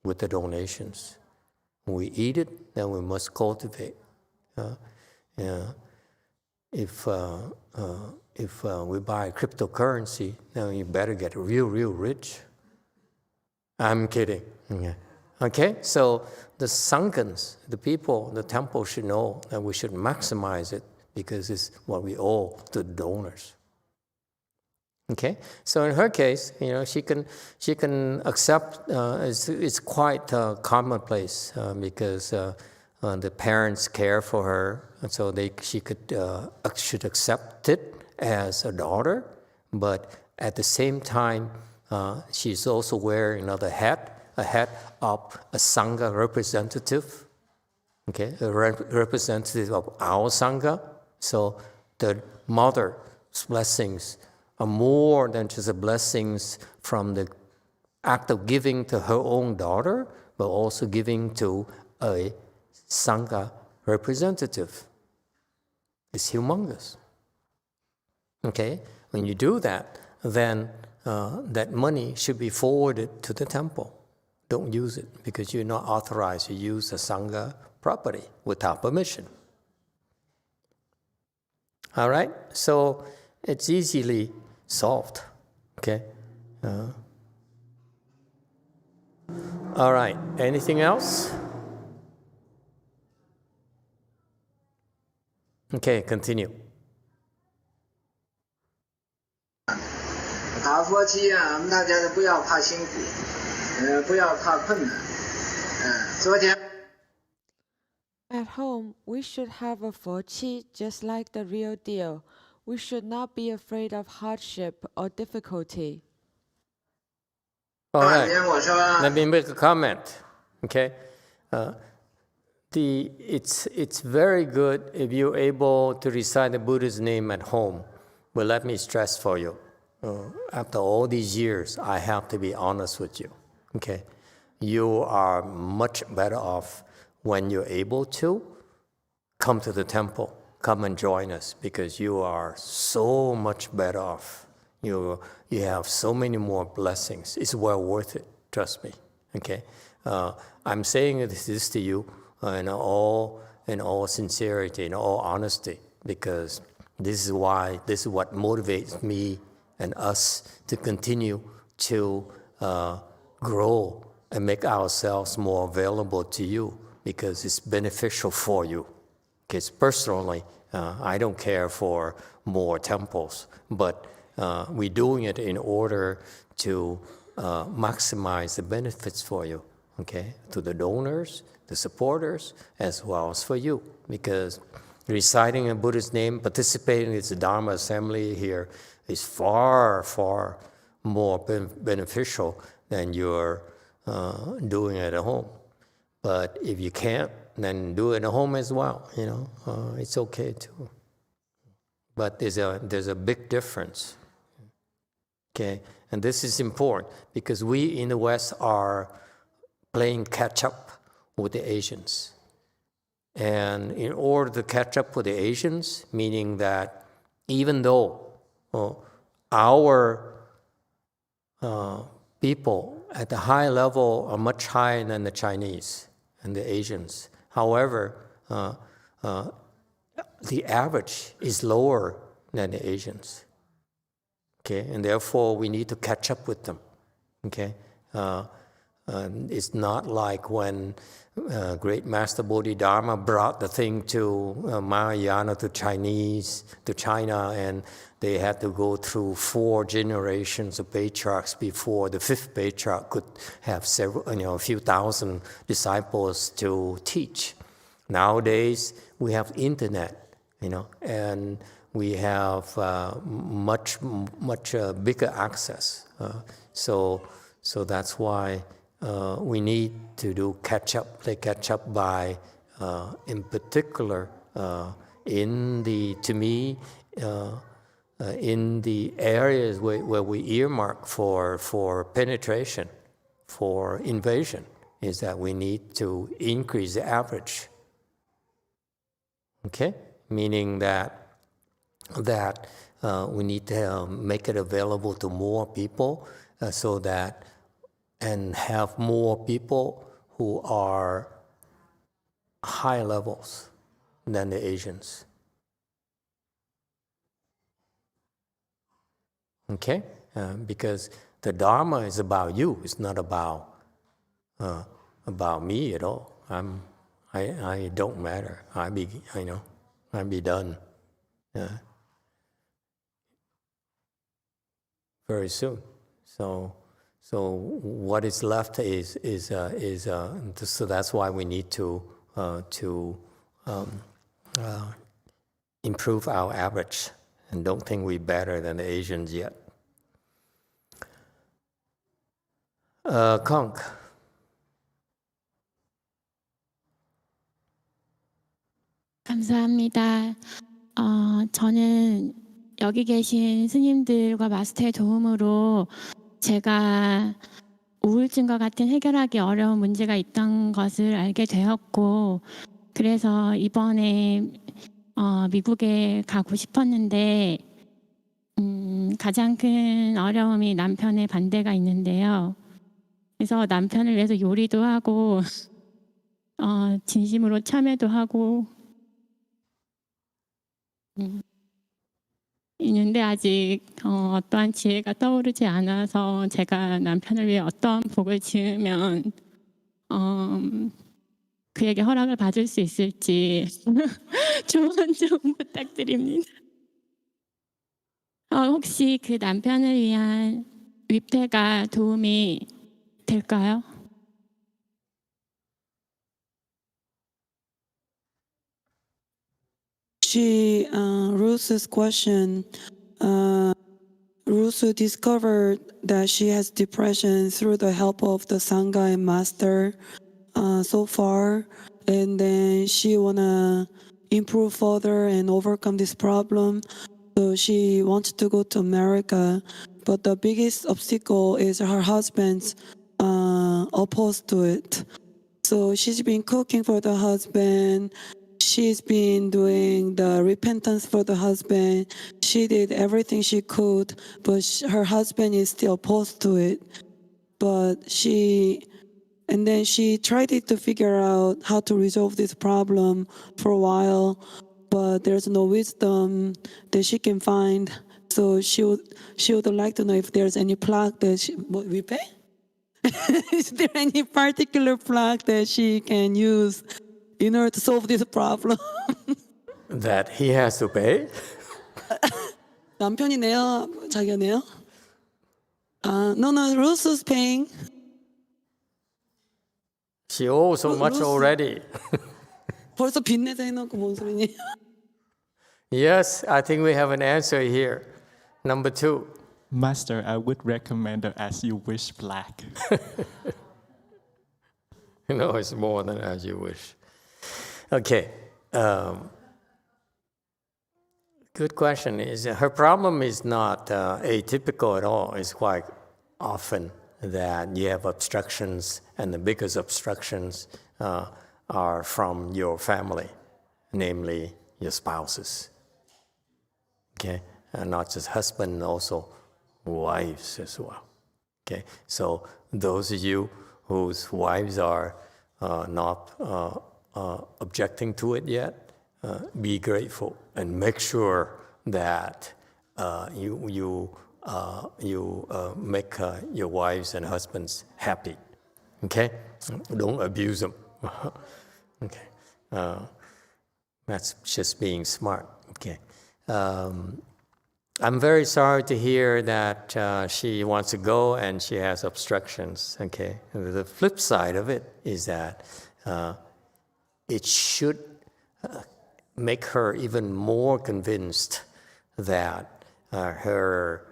with the donations. When we eat it, then we must cultivate. If we buy cryptocurrency, then you better get real rich. I'm kidding. Yeah. Okay, so the Sanghas, the people, the temple should know that we should maximize it because it's what we owe to the donors. Okay, so in her case, she can accept. It's quite commonplace because the parents care for her, and so she should accept it as a daughter. But at the same time, she's also wearing another hat. A hat of a Sangha representative, okay, a representative of our Sangha. So the mother's blessings are more than just the blessings from the act of giving to her own daughter, but also giving to a Sangha representative. It's humongous. Okay, when you do that, then that money should be forwarded to the temple. Don't use it because you're not authorized to use the Sangha property without permission. All right? So it's easily solved. Okay? All right. Anything else? Okay, continue. 打佛七啊，我们大家都不要怕辛苦。不要怕困难。昨天。At home, we should have a fochi just like the real deal. We should not be afraid of hardship or difficulty. All right. Let me make a comment. Okay. It's very good if you're able to recite the Buddha's name at home. But let me stress for you. After all these years, I have to be honest with you. Okay, you are much better off when you're able to come to the temple, come and join us, because you are so much better off. You have so many more blessings. It's well worth it, trust me. Okay, I'm saying this to you in all sincerity, in all honesty, because this is what motivates me and us to continue to grow and make ourselves more available to you, because it's beneficial for you. Because personally, I don't care for more temples, but we're doing it in order to maximize the benefits for you, okay? To the donors, the supporters, as well as for you. Because reciting a Buddha's name, participating in the Dharma assembly here is far, far more beneficial than you're doing it at home. But if you can't, then do it at home as well, it's okay too. But there's a big difference, okay? And this is important because we in the West are playing catch up with the Asians. And in order to catch up with the Asians, meaning that even though our people at the high level are much higher than the Chinese and the Asians, however, the average is lower than the Asians, okay? And therefore, we need to catch up with them, okay? It's not like when great Master Bodhidharma brought the thing to Mahayana, to China, and they had to go through 4 generations of patriarchs before the 5th patriarch could have a few thousand disciples to teach. Nowadays, we have internet, and we have much bigger access. So that's why we need to play catch up by, in particular, in the areas where we earmark for penetration, for invasion, is that we need to increase the average. Okay? Meaning that we need to make it available to more people so that, and have more people who are high levels than the Asians. Okay? Because the Dharma is about you. It's not about me at all. I don't matter. I'll be done very soon. So what is left is so that's why we need to improve our average, and don't think we're better than the Asians yet. Conk. 감사합니다. 저는 여기 계신 스님들과 마스터의 도움으로 제가 우울증과 같은 해결하기 어려운 문제가 있던 것을 알게 되었고, 그래서 이번에 미국에 가고 싶었는데 가장 큰 어려움이 남편의 반대가 있는데요. 그래서 남편을 위해서 요리도 하고 진심으로 참여도 하고 있는데 아직 어떠한 지혜가 떠오르지 않아서 제가 남편을 위해 어떠한 복을 지으면 그에게 허락을 받을 수 있을지 조언 좀 부탁드립니다. 혹시 그 남편을 위한 위패가 도움이 될까요? Ruth's question, Ruth discovered that she has depression through the help of the Sangha and Master so far, and then she wanna improve further and overcome this problem. So she wants to go to America, but the biggest obstacle is her husband's opposed to it. So she's been cooking for the husband. She's been doing the repentance for the husband. She did everything she could, but her husband is still opposed to it. But she And then she tried to figure out how to resolve this problem for a while, but there's no wisdom that she can find. So she would like to know if there's any plug that we pay? Is there any particular plug that she can use in order to solve this problem? That he has to pay? 남편이 내요? 자기가 내요? No, Rose's paying. She owes so much already. 벌써 빚내서 해놓고 뭔 소리니? Yes, I think we have an answer here. Number 2. Master, I would recommend the As You Wish black. No, it's more than as you wish. Okay. Good question. Is her problem is not atypical at all. It's quite often that you have obstructions, and the biggest obstructions are from your family, namely your spouses. Okay, and not just husband, also wives as well. Okay, so those of you whose wives are not objecting to it yet, be grateful and make sure that you make your wives and husbands happy. Okay, don't abuse them. Okay, that's just being smart. Okay. I'm very sorry to hear that she wants to go and she has obstructions. Okay, the flip side of it is that it should make her even more convinced that her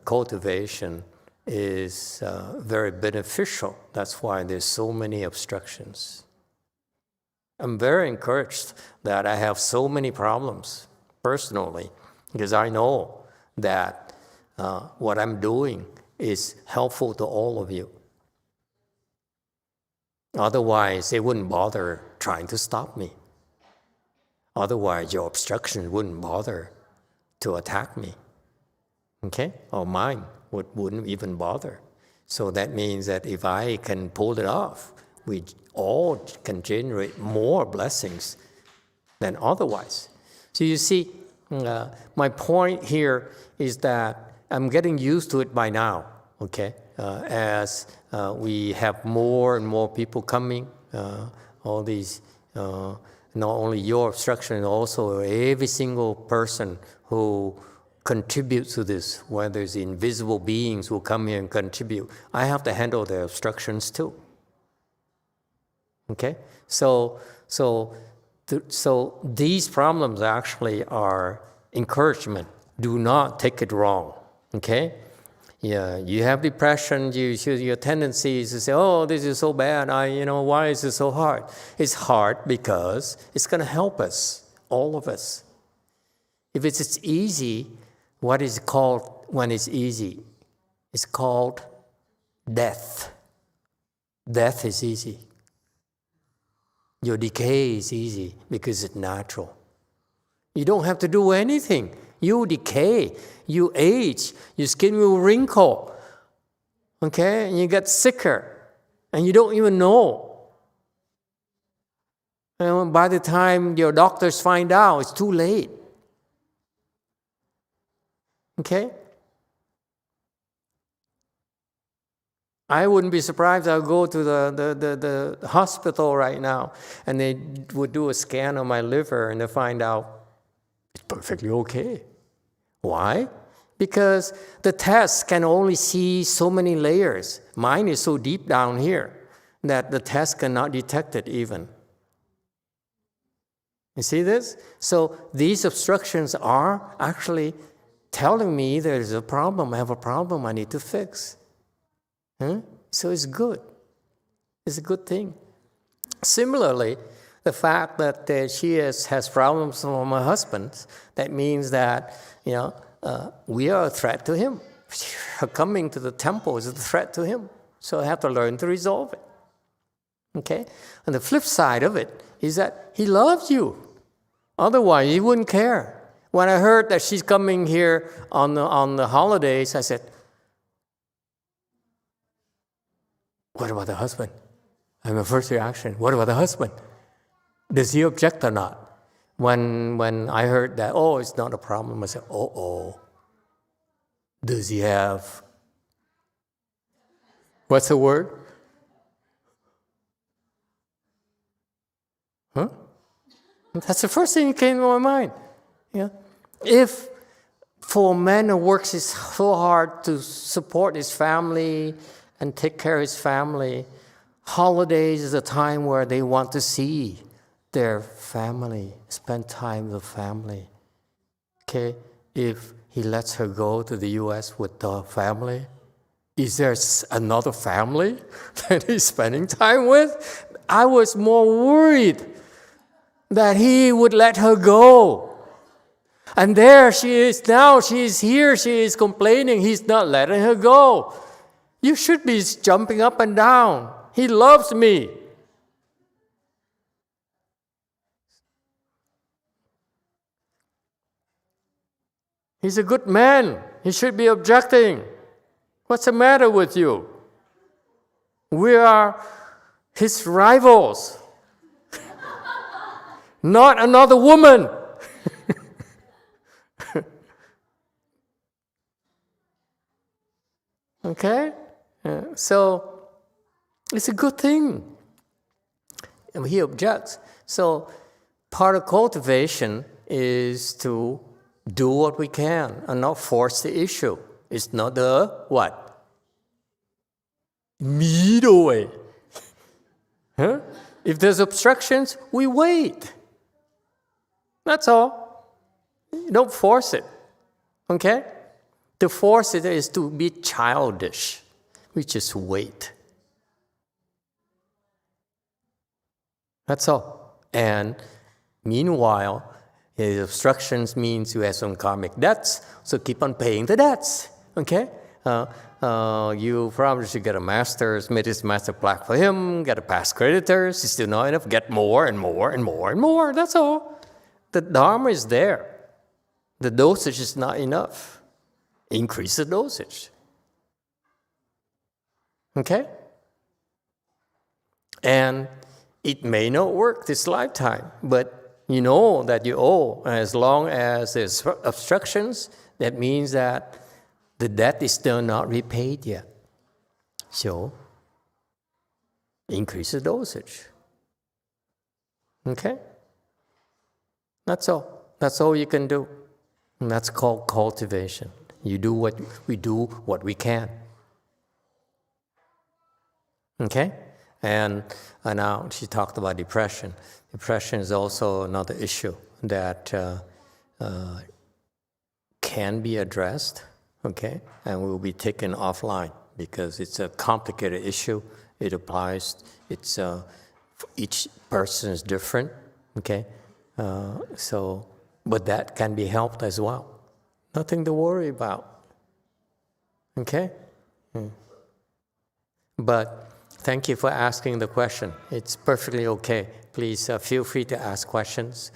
cultivation is very beneficial. That's why there's so many obstructions. I'm very encouraged that I have so many problems personally, because I know that what I'm doing is helpful to all of you. Otherwise, they wouldn't bother trying to stop me. Otherwise, your obstruction wouldn't bother to attack me. Okay? Or mine wouldn't even bother. So that means that if I can pull it off, we all can generate more blessings than otherwise. So you see, my point here is that I'm getting used to it by now, okay? As we have more and more people coming, all these, not only your obstruction, also every single person who contributes to this, whether it's invisible beings who come here and contribute, I have to handle their obstructions too. Okay? So these problems actually are encouragement. Do not take it wrong. Okay? Yeah, you have depression, your tendency is to say, oh, this is so bad, why is it so hard? It's hard because it's going to help us, all of us. If it's easy, what is it called when it's easy? It's called death. Death is easy. Your decay is easy because it's natural. You don't have to do anything. You decay, you age, your skin will wrinkle, okay? And you get sicker, and you don't even know. And by the time your doctors find out, it's too late. Okay? I wouldn't be surprised. I'll go to the hospital right now, and they would do a scan on my liver, and they find out it's perfectly okay. Why? Because the test can only see so many layers. Mine is so deep down here that the test cannot detect it even. You see this? So these obstructions are actually telling me there's a problem. I have a problem I need to fix. So it's good. It's a good thing. Similarly, the fact that she has problems from her husband, that means that, we are a threat to him. Her coming to the temple is a threat to him. So I have to learn to resolve it. Okay? And the flip side of it is that he loves you. Otherwise, he wouldn't care. When I heard that she's coming here on the holidays, I said, what about the husband? And my first reaction, what about the husband? Does he object or not? When I heard that, oh, it's not a problem, I said, oh. Does he have, what's the word? Huh? That's the first thing that came to my mind. Yeah. If for a man who works so hard to support his family and take care of his family, holidays is a time where they want to see their family, spend time with family. Okay, if he lets her go to the U.S. with the family, is there another family that he's spending time with? I was more worried that he would let her go. And there she is now, she is here, she is complaining, he's not letting her go. You should be jumping up and down. He loves me. He's a good man. He should be objecting. What's the matter with you? We are his rivals. Not another woman. Okay? So it's a good thing. And he objects. So part of cultivation is to do what we can and not force the issue. It's not the what? Middle way. Huh? If there's obstructions, we wait. That's all. Don't force it. Okay? To force it is to be childish. We just wait. That's all. And meanwhile, the obstructions means you have some karmic debts, so keep on paying the debts. Okay? You probably should get a master's, made his master plaque for him, get a past creditors, it's still not enough, get more and more and more and more. That's all. The Dharma is there. The dosage is not enough. Increase the dosage. Okay? And it may not work this lifetime, but you know that you owe. As long as there's obstructions, that means that the debt is still not repaid yet. So, increase the dosage. Okay? That's all. That's all you can do. And that's called cultivation. We do what we can. Okay? And now she talked about depression. Depression is also another issue that can be addressed, okay? And will be taken offline because it's a complicated issue. It applies, each person is different, okay? But that can be helped as well. Nothing to worry about, okay? But thank you for asking the question. It's perfectly okay. Please feel free to ask questions.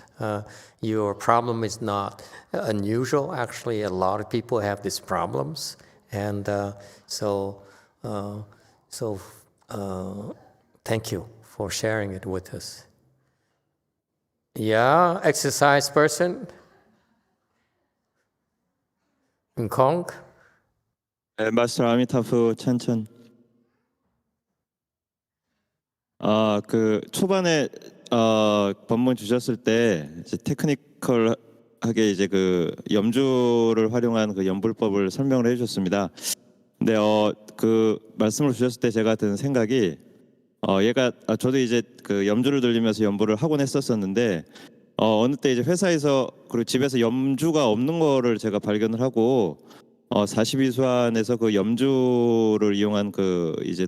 Your problem is not unusual. Actually, a lot of people have these problems. And thank you for sharing it with us. Yeah, exercise person? Kong? 마스터 아미타프 찬찬. 그 초반에 법문 주셨을 때 이제 테크니컬하게 이제 그 염주를 활용한 그 염불법을 설명을 해주셨습니다. 근데 그 말씀을 주셨을 때 제가 든 생각이 얘가 저도 이제 그 염주를 들리면서 염불을 하곤 했었었는데 어느 때 이제 회사에서 그리고 집에서 염주가 없는 거를 제가 발견을 하고 42수안에서 그 염주를 이용한 그 이제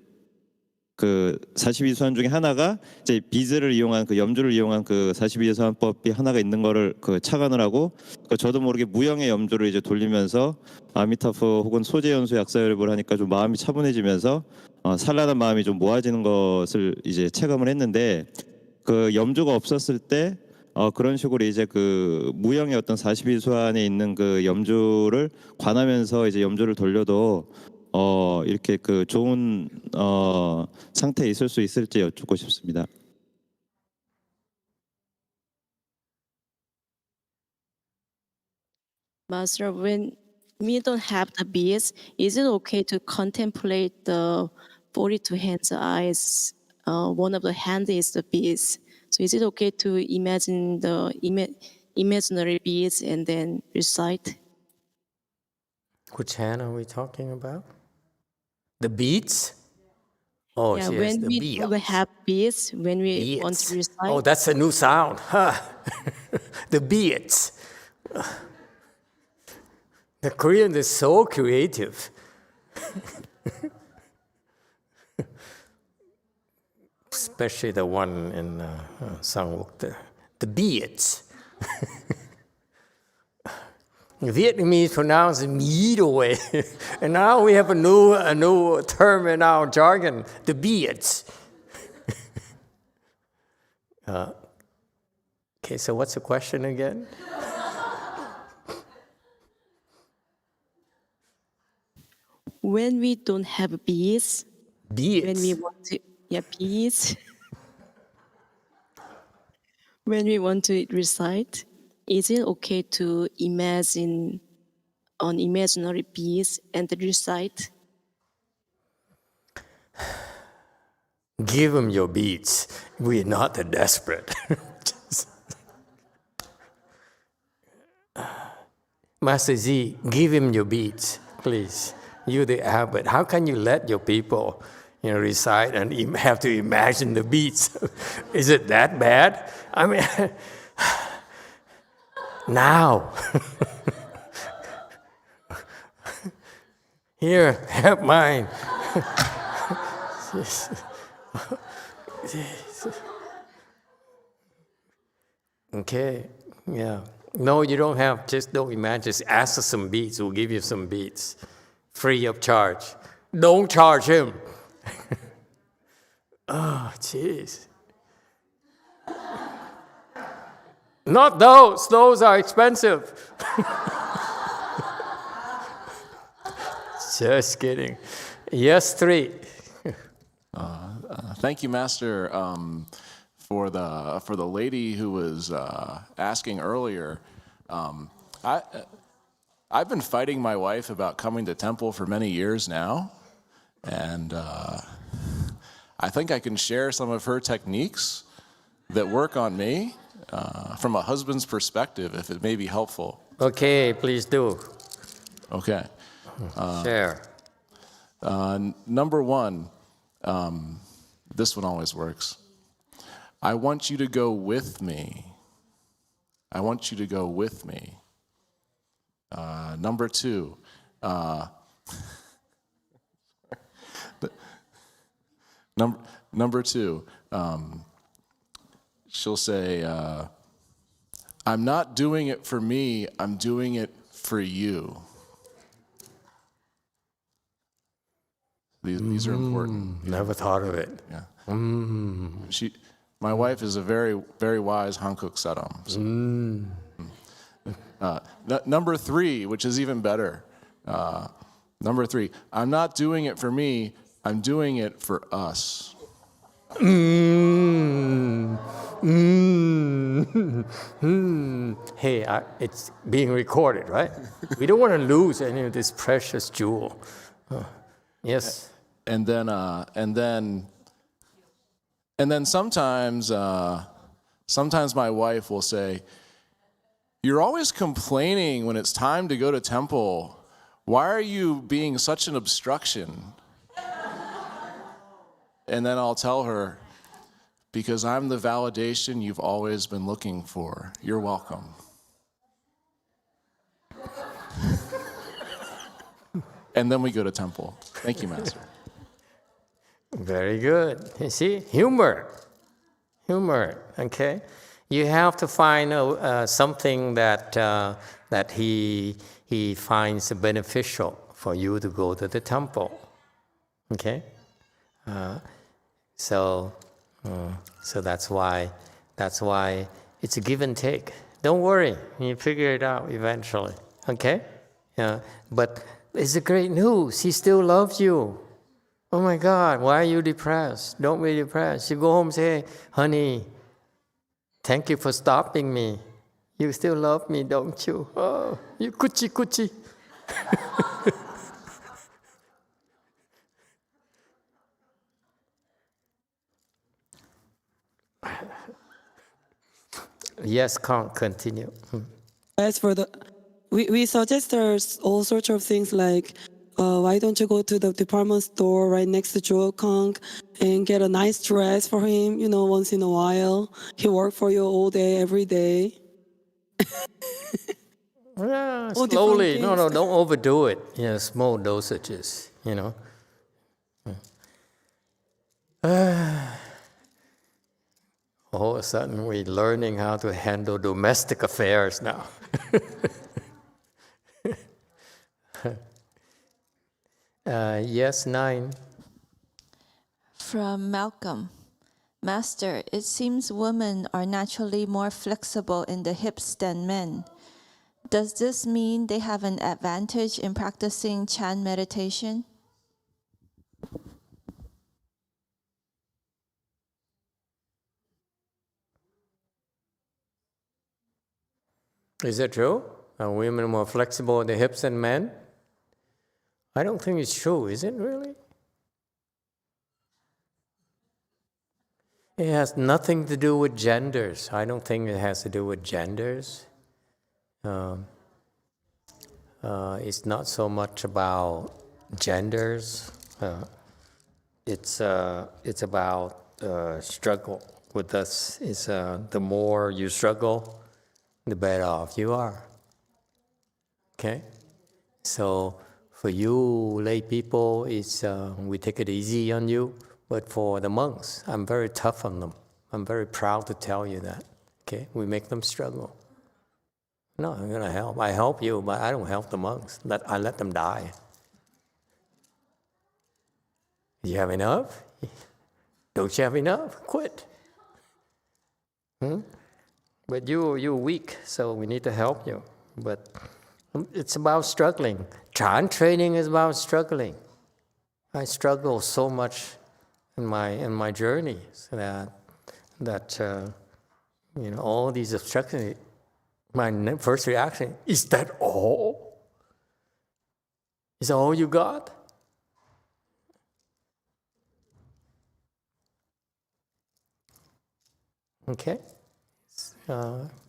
그 42수안 중에 하나가 이제 비즈를 이용한 그 염주를 이용한 그 42수안법이 하나가 있는 거를 그 착안을 하고 저도 모르게 무형의 염주를 이제 돌리면서 아미타프 혹은 소재연수 약사열을 하니까 좀 마음이 차분해지면서 산란한 마음이 좀 모아지는 것을 이제 체감을 했는데 그 염주가 없었을 때 그런 식으로 이제 그 무형의 어떤 42수안에 있는 그 염주를 관하면서 이제 염주를 돌려도 이렇게 그 좋은 상태에 있을 수 있을지 여쭙고 싶습니다. Master, when we don't have the beads, is it okay to contemplate the 42 hands, eyes? One of the hands is the beads. So is it okay to imagine the imaginary beads and then recite? Which hand are we talking about? The beads? Oh, Yeah, yes, when the we beads. don't have beads, when we want to recite. Oh, that's a new sound. Huh? The beads. The Korean is so creative. Especially the one in Sangwok, the beads. Vietnamese pronounce mead away. And now we have a new term in our jargon, the beads. Okay, so what's the question again? When we don't have beads, when we want to, beads, when we want to recite, is it okay to imagine an imaginary beads and recite? Give them your beads. We're not that desperate. Master Z, give him your beads, please. You the abbot. How can you let your people, recite and have to imagine the beads? Is it that bad? I mean, now. Here, have mine. Okay, yeah. No, you don't have, just don't imagine. Just ask us some beads, we'll give you some beads. Free of charge. Don't charge him. Oh, jeez. Not those are expensive. Just kidding. Yes, 3. Thank you, Master, for the lady who was asking earlier. I've been fighting my wife about coming to temple for many years now, and I think I can share some of her techniques that work on me from a husband's perspective, if it may be helpful. Okay, please do. Okay. Share. Number 1, this one always works. I want you to go with me. I want you to go with me. Number 2, number 2, she'll say, I'm not doing it for me, I'm doing it for you. These are important. Never thought of it. Yeah. My wife is a very, very wise Hankuk Saram. Number 3, which is even better. Number 3, I'm not doing it for me, I'm doing it for us. Hey, it's being recorded, right? We don't want to lose any of this precious jewel. Yes. And then sometimes my wife will say, "You're always complaining when it's time to go to temple. Why are you being such an obstruction?" And then I'll tell her, "Because I'm the validation you've always been looking for. You're welcome." And then we go to temple. Thank you, Master. Very good. You see, humor, okay? You have to find something that he finds beneficial for you to go to the temple, okay? So that's why it's a give and take. Don't worry, you figure it out eventually, okay? But it's a great news. He still loves you. Oh my God, why are you depressed? Don't be depressed. You go home and say, honey, thank you for stopping me. You still love me, don't you? Oh, you coochie coochie. Yes, can't continue. As for we suggest there's all sorts of things like, why don't you go to the department store right next to Joe Kong and get a nice dress for him, once in a while. He worked for you all day, every day. Yeah, slowly. No, don't overdo it. Small dosages, All of a sudden, we're learning how to handle domestic affairs now. Yes, 9. From Malcolm. Master, it seems women are naturally more flexible in the hips than men. Does this mean they have an advantage in practicing Chan meditation? Is that true? Are women more flexible in the hips than men? I don't think it's true, is it really? It has nothing to do with genders. I don't think it has to do with genders. It's not so much about genders. It's about struggle with us. It's the more you struggle, the better off you are. Okay? So for you lay people, it's we take it easy on you. But for the monks, I'm very tough on them. I'm very proud to tell you that. Okay? We make them struggle. No, I'm going to help. I help you, but I don't help the monks. I let them die. You have enough? Don't you have enough? Quit. But you're weak, so we need to help you. But it's about struggling. Chan training is about struggling. I struggle so much in my journey that all these obstructions. My first reaction is that all? Is that all you got? Okay,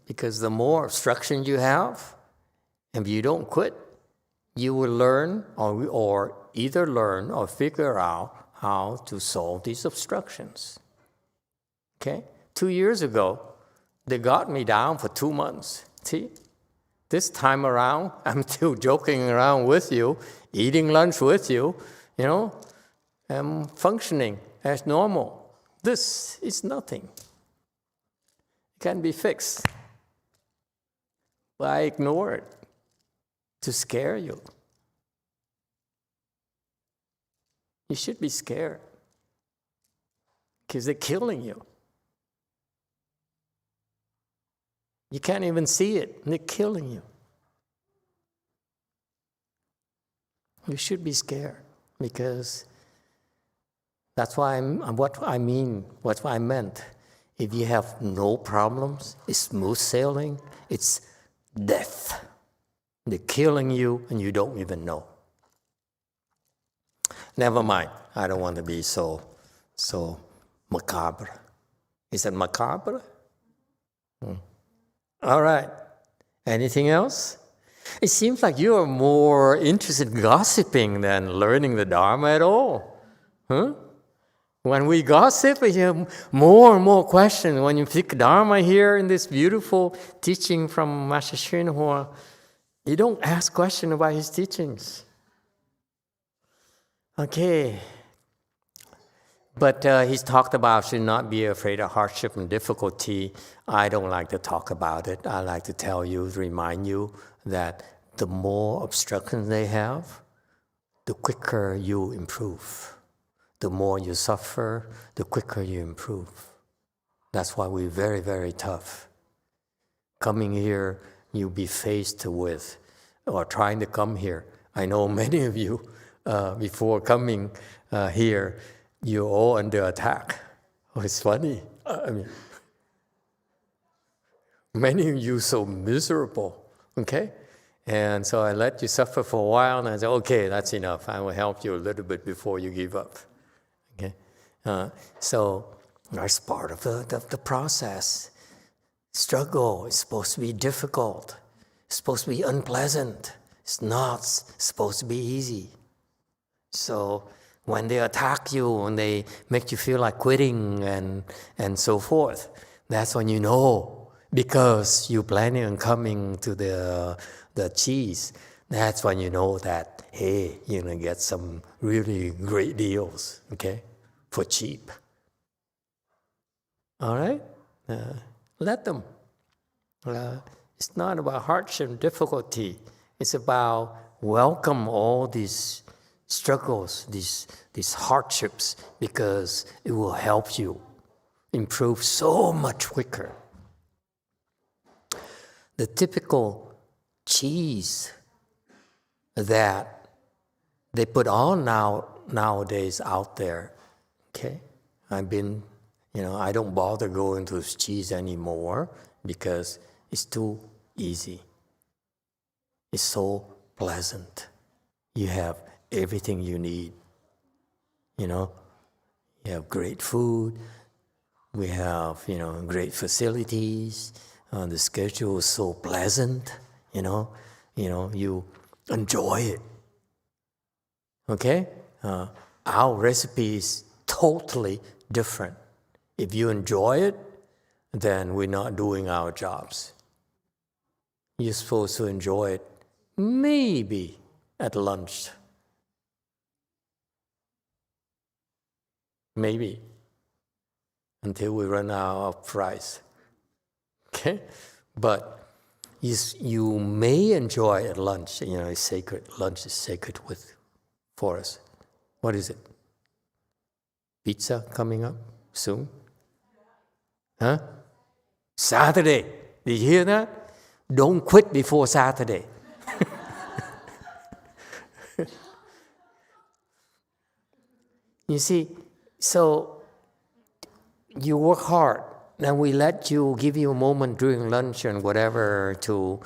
because the more obstruction you have, if you don't quit, you will learn or either learn or figure out how to solve these obstructions. Okay? 2 years ago, they got me down for 2 months. See? This time around, I'm still joking around with you, eating lunch with you, I'm functioning as normal. This is nothing. It can be fixed. But I ignore it to scare you. You should be scared because they're killing you. You can't even see it. They're killing you. You should be scared because that's why what I meant. If you have no problems, it's smooth sailing, it's death. They're killing you and you don't even know. Never mind. I don't want to be so macabre. Is that macabre? All right. Anything else? It seems like you are more interested in gossiping than learning the Dharma at all. Huh? When we gossip, we have more and more questions. When you pick Dharma here in this beautiful teaching from Master YongHua, you don't ask questions about his teachings. Okay. But he's talked about should not be afraid of hardship and difficulty. I don't like to talk about it. I like to tell you, remind you that the more obstructions they have, the quicker you improve. The more you suffer, the quicker you improve. That's why we're very, very tough. Coming here, you'll be faced with, or trying to come here, I know many of you, before coming here, you're all under attack. Oh, it's funny. I mean, many of you so miserable, okay? And so I let you suffer for a while, and I said, okay, that's enough. I will help you a little bit before you give up, okay? So that's part of the process. Struggle is supposed to be difficult. It's supposed to be unpleasant. It's not supposed to be easy. So when they attack you and they make you feel like quitting and so forth, that's when you know, because you're planning on coming to the cheese, that's when you know that, hey, you're going to get some really great deals, okay, for cheap. All right? Let them. It's not about hardship and difficulty. It's about welcome all these struggles, these hardships, because it will help you improve so much quicker. The typical cheese that they put on nowadays out there, okay? I don't bother going to cheese anymore because it's too easy. It's so pleasant. You have everything you need. You have great food. We have, great facilities. The schedule is so pleasant. You enjoy it. Okay? Our recipe is totally different. If you enjoy it, then we're not doing our jobs. You're supposed to enjoy it maybe at lunch. Maybe. Until we run out of rice. Okay? But you may enjoy at lunch. It's sacred. Lunch is sacred for us. What is it? Pizza coming up soon? Huh? Saturday. Did you hear that? Don't quit before Saturday. You see, so you work hard. Now we give you a moment during lunch and whatever to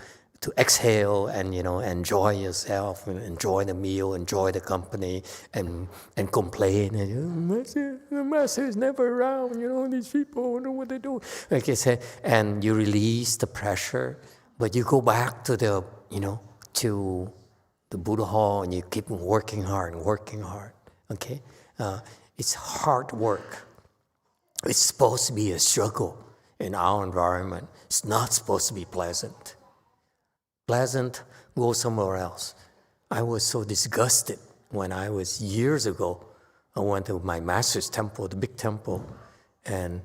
exhale and enjoy yourself, and enjoy the meal, enjoy the company, and complain. The master is never around. These people don't know what they do. Like I said, and you release the pressure, but you go back to the Buddha hall and you keep working hard. Okay, it's hard work. It's supposed to be a struggle in our environment. It's not supposed to be pleasant. Pleasant, go somewhere else. I was so disgusted when years ago, I went to my master's temple, the big temple, and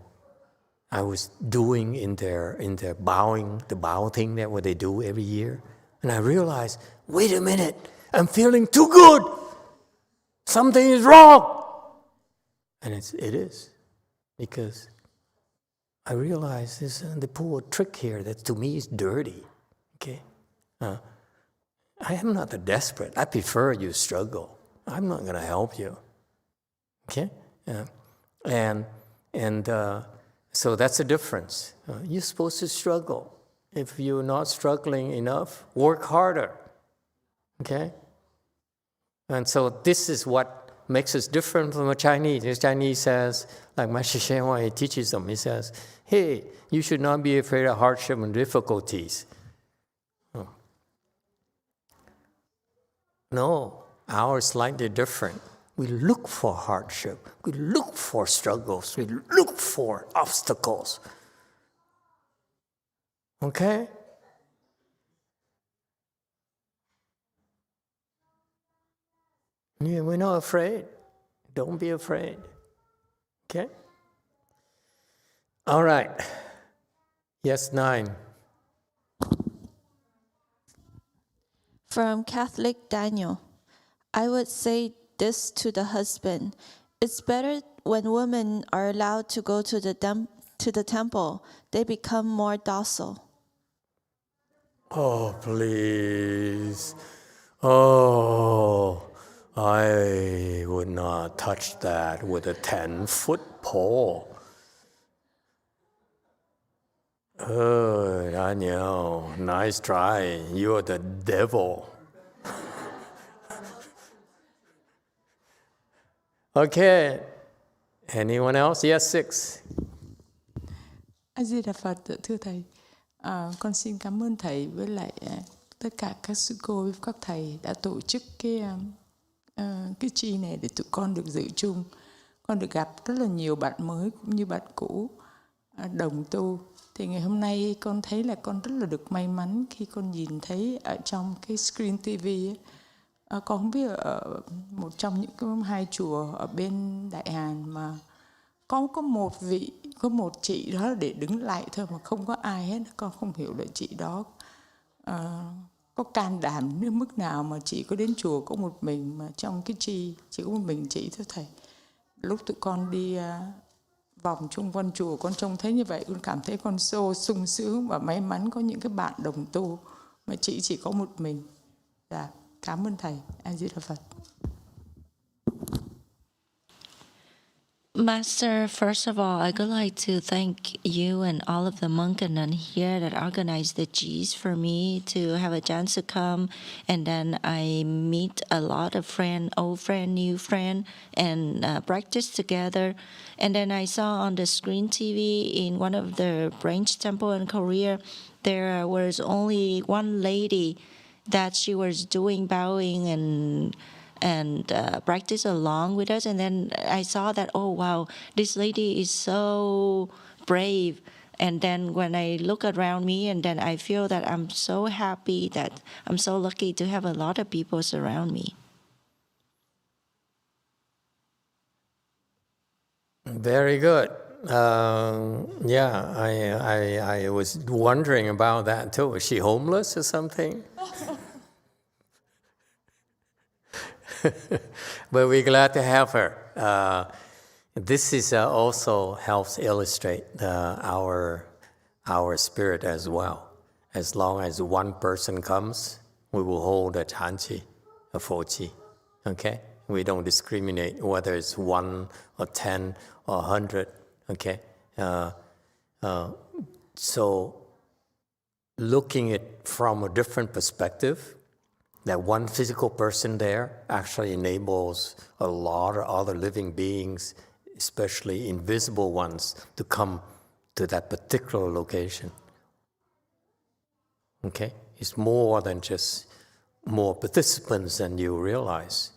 I was doing in their bowing, the bow thing that what they do every year. And I realized, wait a minute, I'm feeling too good. Something is wrong. And it is. Because I realize they pull a trick here that to me is dirty. Okay? I am not that desperate. I prefer you struggle. I'm not going to help you. Okay? So that's the difference. You're supposed to struggle. If you're not struggling enough, work harder. Okay? And so this is what makes us different from a Chinese. The Chinese says, like Master Shenhua, he teaches them, he says, hey, you should not be afraid of hardship and difficulties. No, ours is slightly different. We look for hardship. We look for struggles. We look for obstacles. Okay? Yeah, we're not afraid. Don't be afraid. Okay? All right. Yes, 9. From Catholic Daniel, I would say this to the husband. It's better when women are allowed to go to the temple. They become more docile. Oh, please. Oh, I would not touch that with a 10-foot pole. Oh, I know. Nice try. You're the devil. Okay. Anyone else? Yes, 6. A Di Đà Phật, thưa thầy, con xin cảm ơn thầy với lại tất cả các sư cô với các thầy đã tổ chức cái chi này để tụi con được dự chung. Con được gặp rất là nhiều bạn mới cũng như bạn cũ đồng tu. Thì ngày hôm nay con thấy là con rất là được may mắn khi con nhìn thấy ở trong cái screen TV ấy, con không biết ở một trong những cái 2 chùa ở bên Đại Hàn mà có một chị đó để đứng lại thôi mà không có ai hết. Con không hiểu là chị đó có can đảm đến mức nào mà chị có đến chùa có một mình, mà trong cái chi chỉ có một mình chị thôi thầy. Lúc tụi con đi vòng chung quanh chùa, con trông thấy như vậy, con cảm thấy con sung sướng và may mắn có những cái bạn đồng tu, mà chị chỉ có một mình. Dạ, cảm ơn thầy. A Di Đà Phật. Master, first of all, I would like to thank you and all of the monk and nun here that organized the G's for me to have a chance to come. And then I meet a lot of old friend, new friend, and practice together. And then I saw on the screen TV in one of the branch temple in Korea, there was only one lady that she was doing bowing and practice along with us. And then I saw that, oh wow, this lady is so brave. And then when I look around me, and then I feel that I'm so happy, that I'm so lucky to have a lot of people surround me. Very good. Yeah, I was wondering about that too. Is she homeless or something? But we're glad to have her. This is also helps illustrate our spirit as well. As long as one person comes, we will hold a chanchi, a fochi. Okay? We don't discriminate whether it's 1 or 10 or 100. Okay? So looking at it from a different perspective, that one physical person there actually enables a lot of other living beings, especially invisible ones, to come to that particular location. Okay? It's more than just more participants than you realize.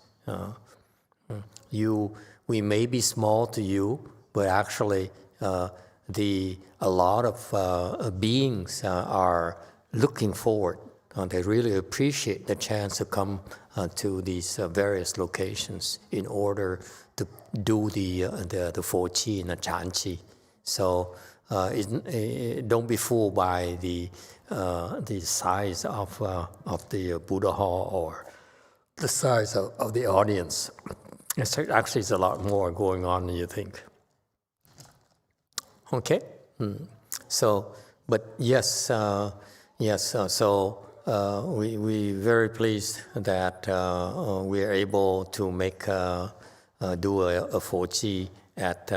We may be small to you, but actually a lot of beings are looking forward. They really appreciate the chance to come to these various locations in order to do the fochi and the chanchi. So don't be fooled by the size of the Buddha hall or the size of the audience. Actually, it's a lot more going on than you think. Okay? So, but yes, so we're very pleased that we are able to do a fochi at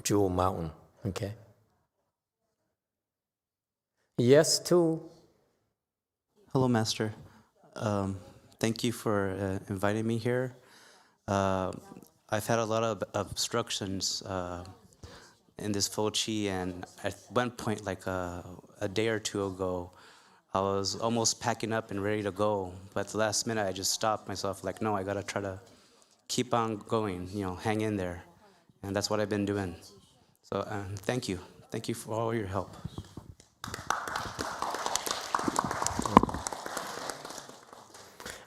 Jewel Mountain. Okay? Yes, too. Hello, Master. Thank you for inviting me here. I've had a lot of obstructions in this fochi, and at one point, like a day or two ago, I was almost packing up and ready to go, but at the last minute, I just stopped myself, like, no, I gotta try to keep on going, hang in there, and that's what I've been doing. So thank you for all your help.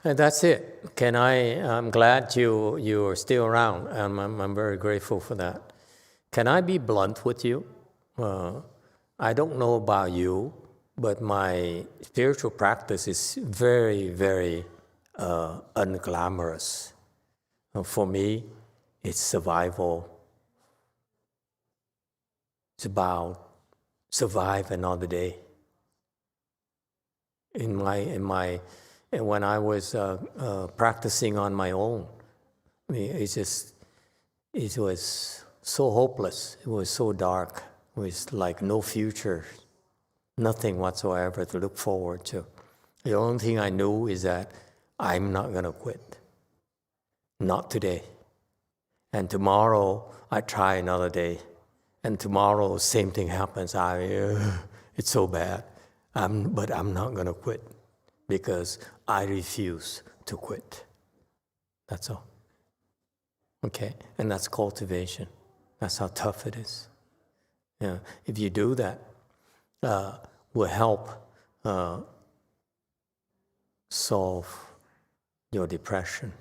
And that's it. I'm glad you're still around, and I'm very grateful for that. Can I be blunt with you? I don't know about you, but my spiritual practice is very, very unglamorous. For me, it's survival. It's about survive another day. In And when I was practicing on my own, it was so hopeless. It was so dark. It was like no future, nothing whatsoever to look forward to. The only thing I knew is that I'm not going to quit. Not today. And tomorrow, I try another day. And tomorrow, same thing happens. It's so bad. But I'm not going to quit because I refuse to quit. That's all. Okay? And that's cultivation. That's how tough it is. Yeah. If you do that, will help solve your depression,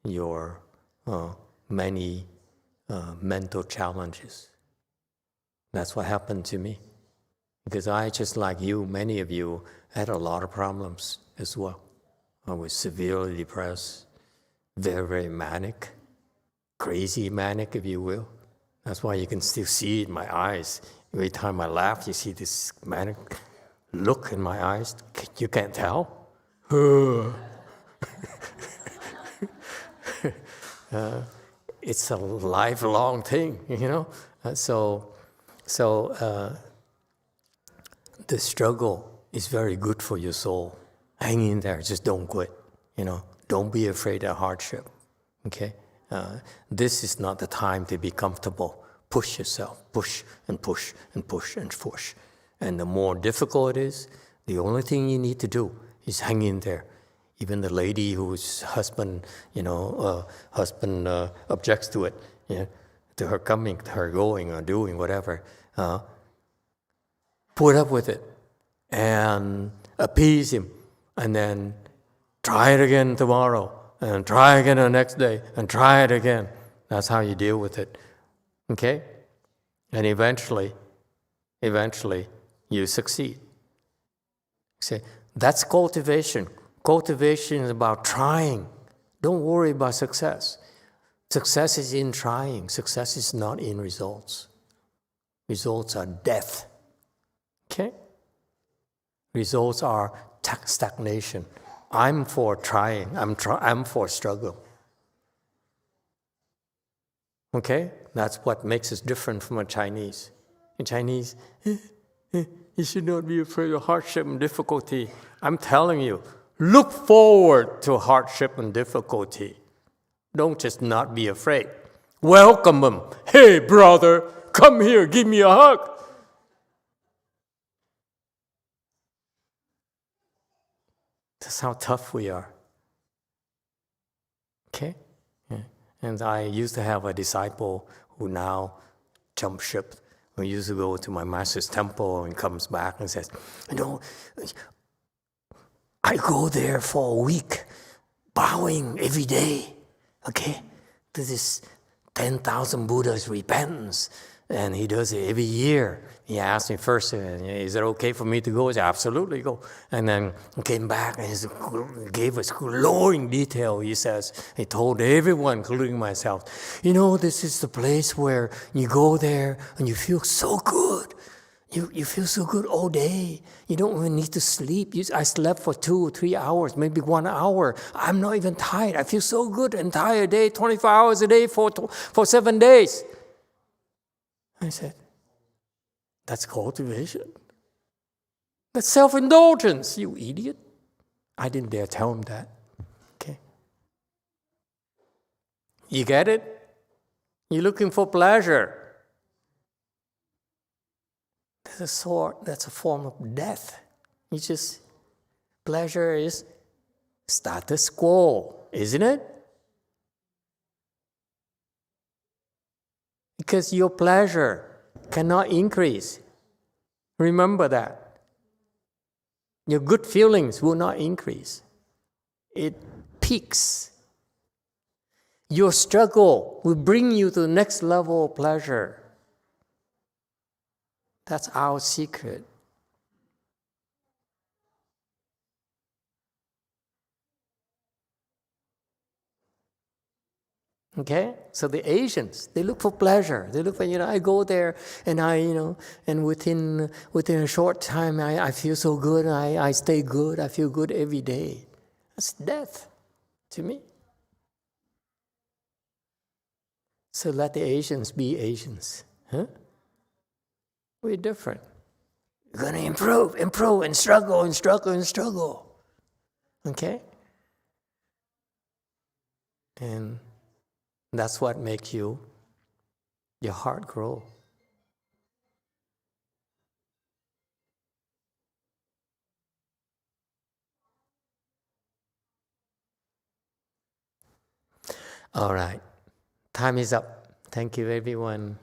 your many mental challenges. That's what happened to me. Because I, just like you, many of you, had a lot of problems as well. I was severely depressed, very, very manic, crazy manic, if you will. That's why you can still see it in my eyes. Every time I laugh, you see this manic look in my eyes. You can't tell? It's a lifelong thing, you know? So the struggle is very good for your soul. Hang in there, just don't quit, you know? Don't be afraid of hardship, okay? This is not the time to be comfortable. Push yourself, push and push and push and push. And the more difficult it is, the only thing you need to do is hang in there. Even the lady whose husband, objects to it, to her coming, to her going or doing whatever, put up with it and appease him, and then try it again tomorrow, and try again the next day, and try it again. That's how you deal with it, okay? And eventually, you succeed. See, that's cultivation. Cultivation is about trying. Don't worry about success. Success is in trying. Success is not in results. Results are death. Okay? Results are stagnation. I'm for trying. I'm for struggle. Okay? That's what makes us different from a Chinese. In Chinese, you should not be afraid of hardship and difficulty. I'm telling you, look forward to hardship and difficulty. Don't just not be afraid. Welcome them. Hey, brother, come here, give me a hug. That's how tough we are. Okay? Yeah. And I used to have a disciple who now jumped ship, who used to go to my master's temple and comes back and says, I go there for a week, bowing every day, okay? This is 10,000 Buddhas repentance, and he does it every year. He asked me first, is it okay for me to go? I said, absolutely, go. And then came back and he gave us glowing detail. He says, he told everyone, including myself, this is the place where you go there and you feel so good. You feel so good all day. You don't even need to sleep. I slept for 2 or 3 hours, maybe 1 hour. I'm not even tired. I feel so good the entire day, 24 hours a day for 7 days. I said, that's cultivation. That's self-indulgence, you idiot. I didn't dare tell him that. Okay. You get it? You're looking for pleasure. That's a form of death. Pleasure is status quo, isn't it? Because your pleasure cannot increase. Remember that. Your good feelings will not increase. It peaks. Your struggle will bring you to the next level of pleasure. That's our secret. Okay? So the Asians, they look for pleasure. They look for, I go there and and within a short time, I feel so good. I stay good. I feel good every day. That's death to me. So let the Asians be Asians. Huh? We're different. We're going to improve, and struggle. Okay? And that's what makes your heart grow. All right. Time is up. Thank you, everyone.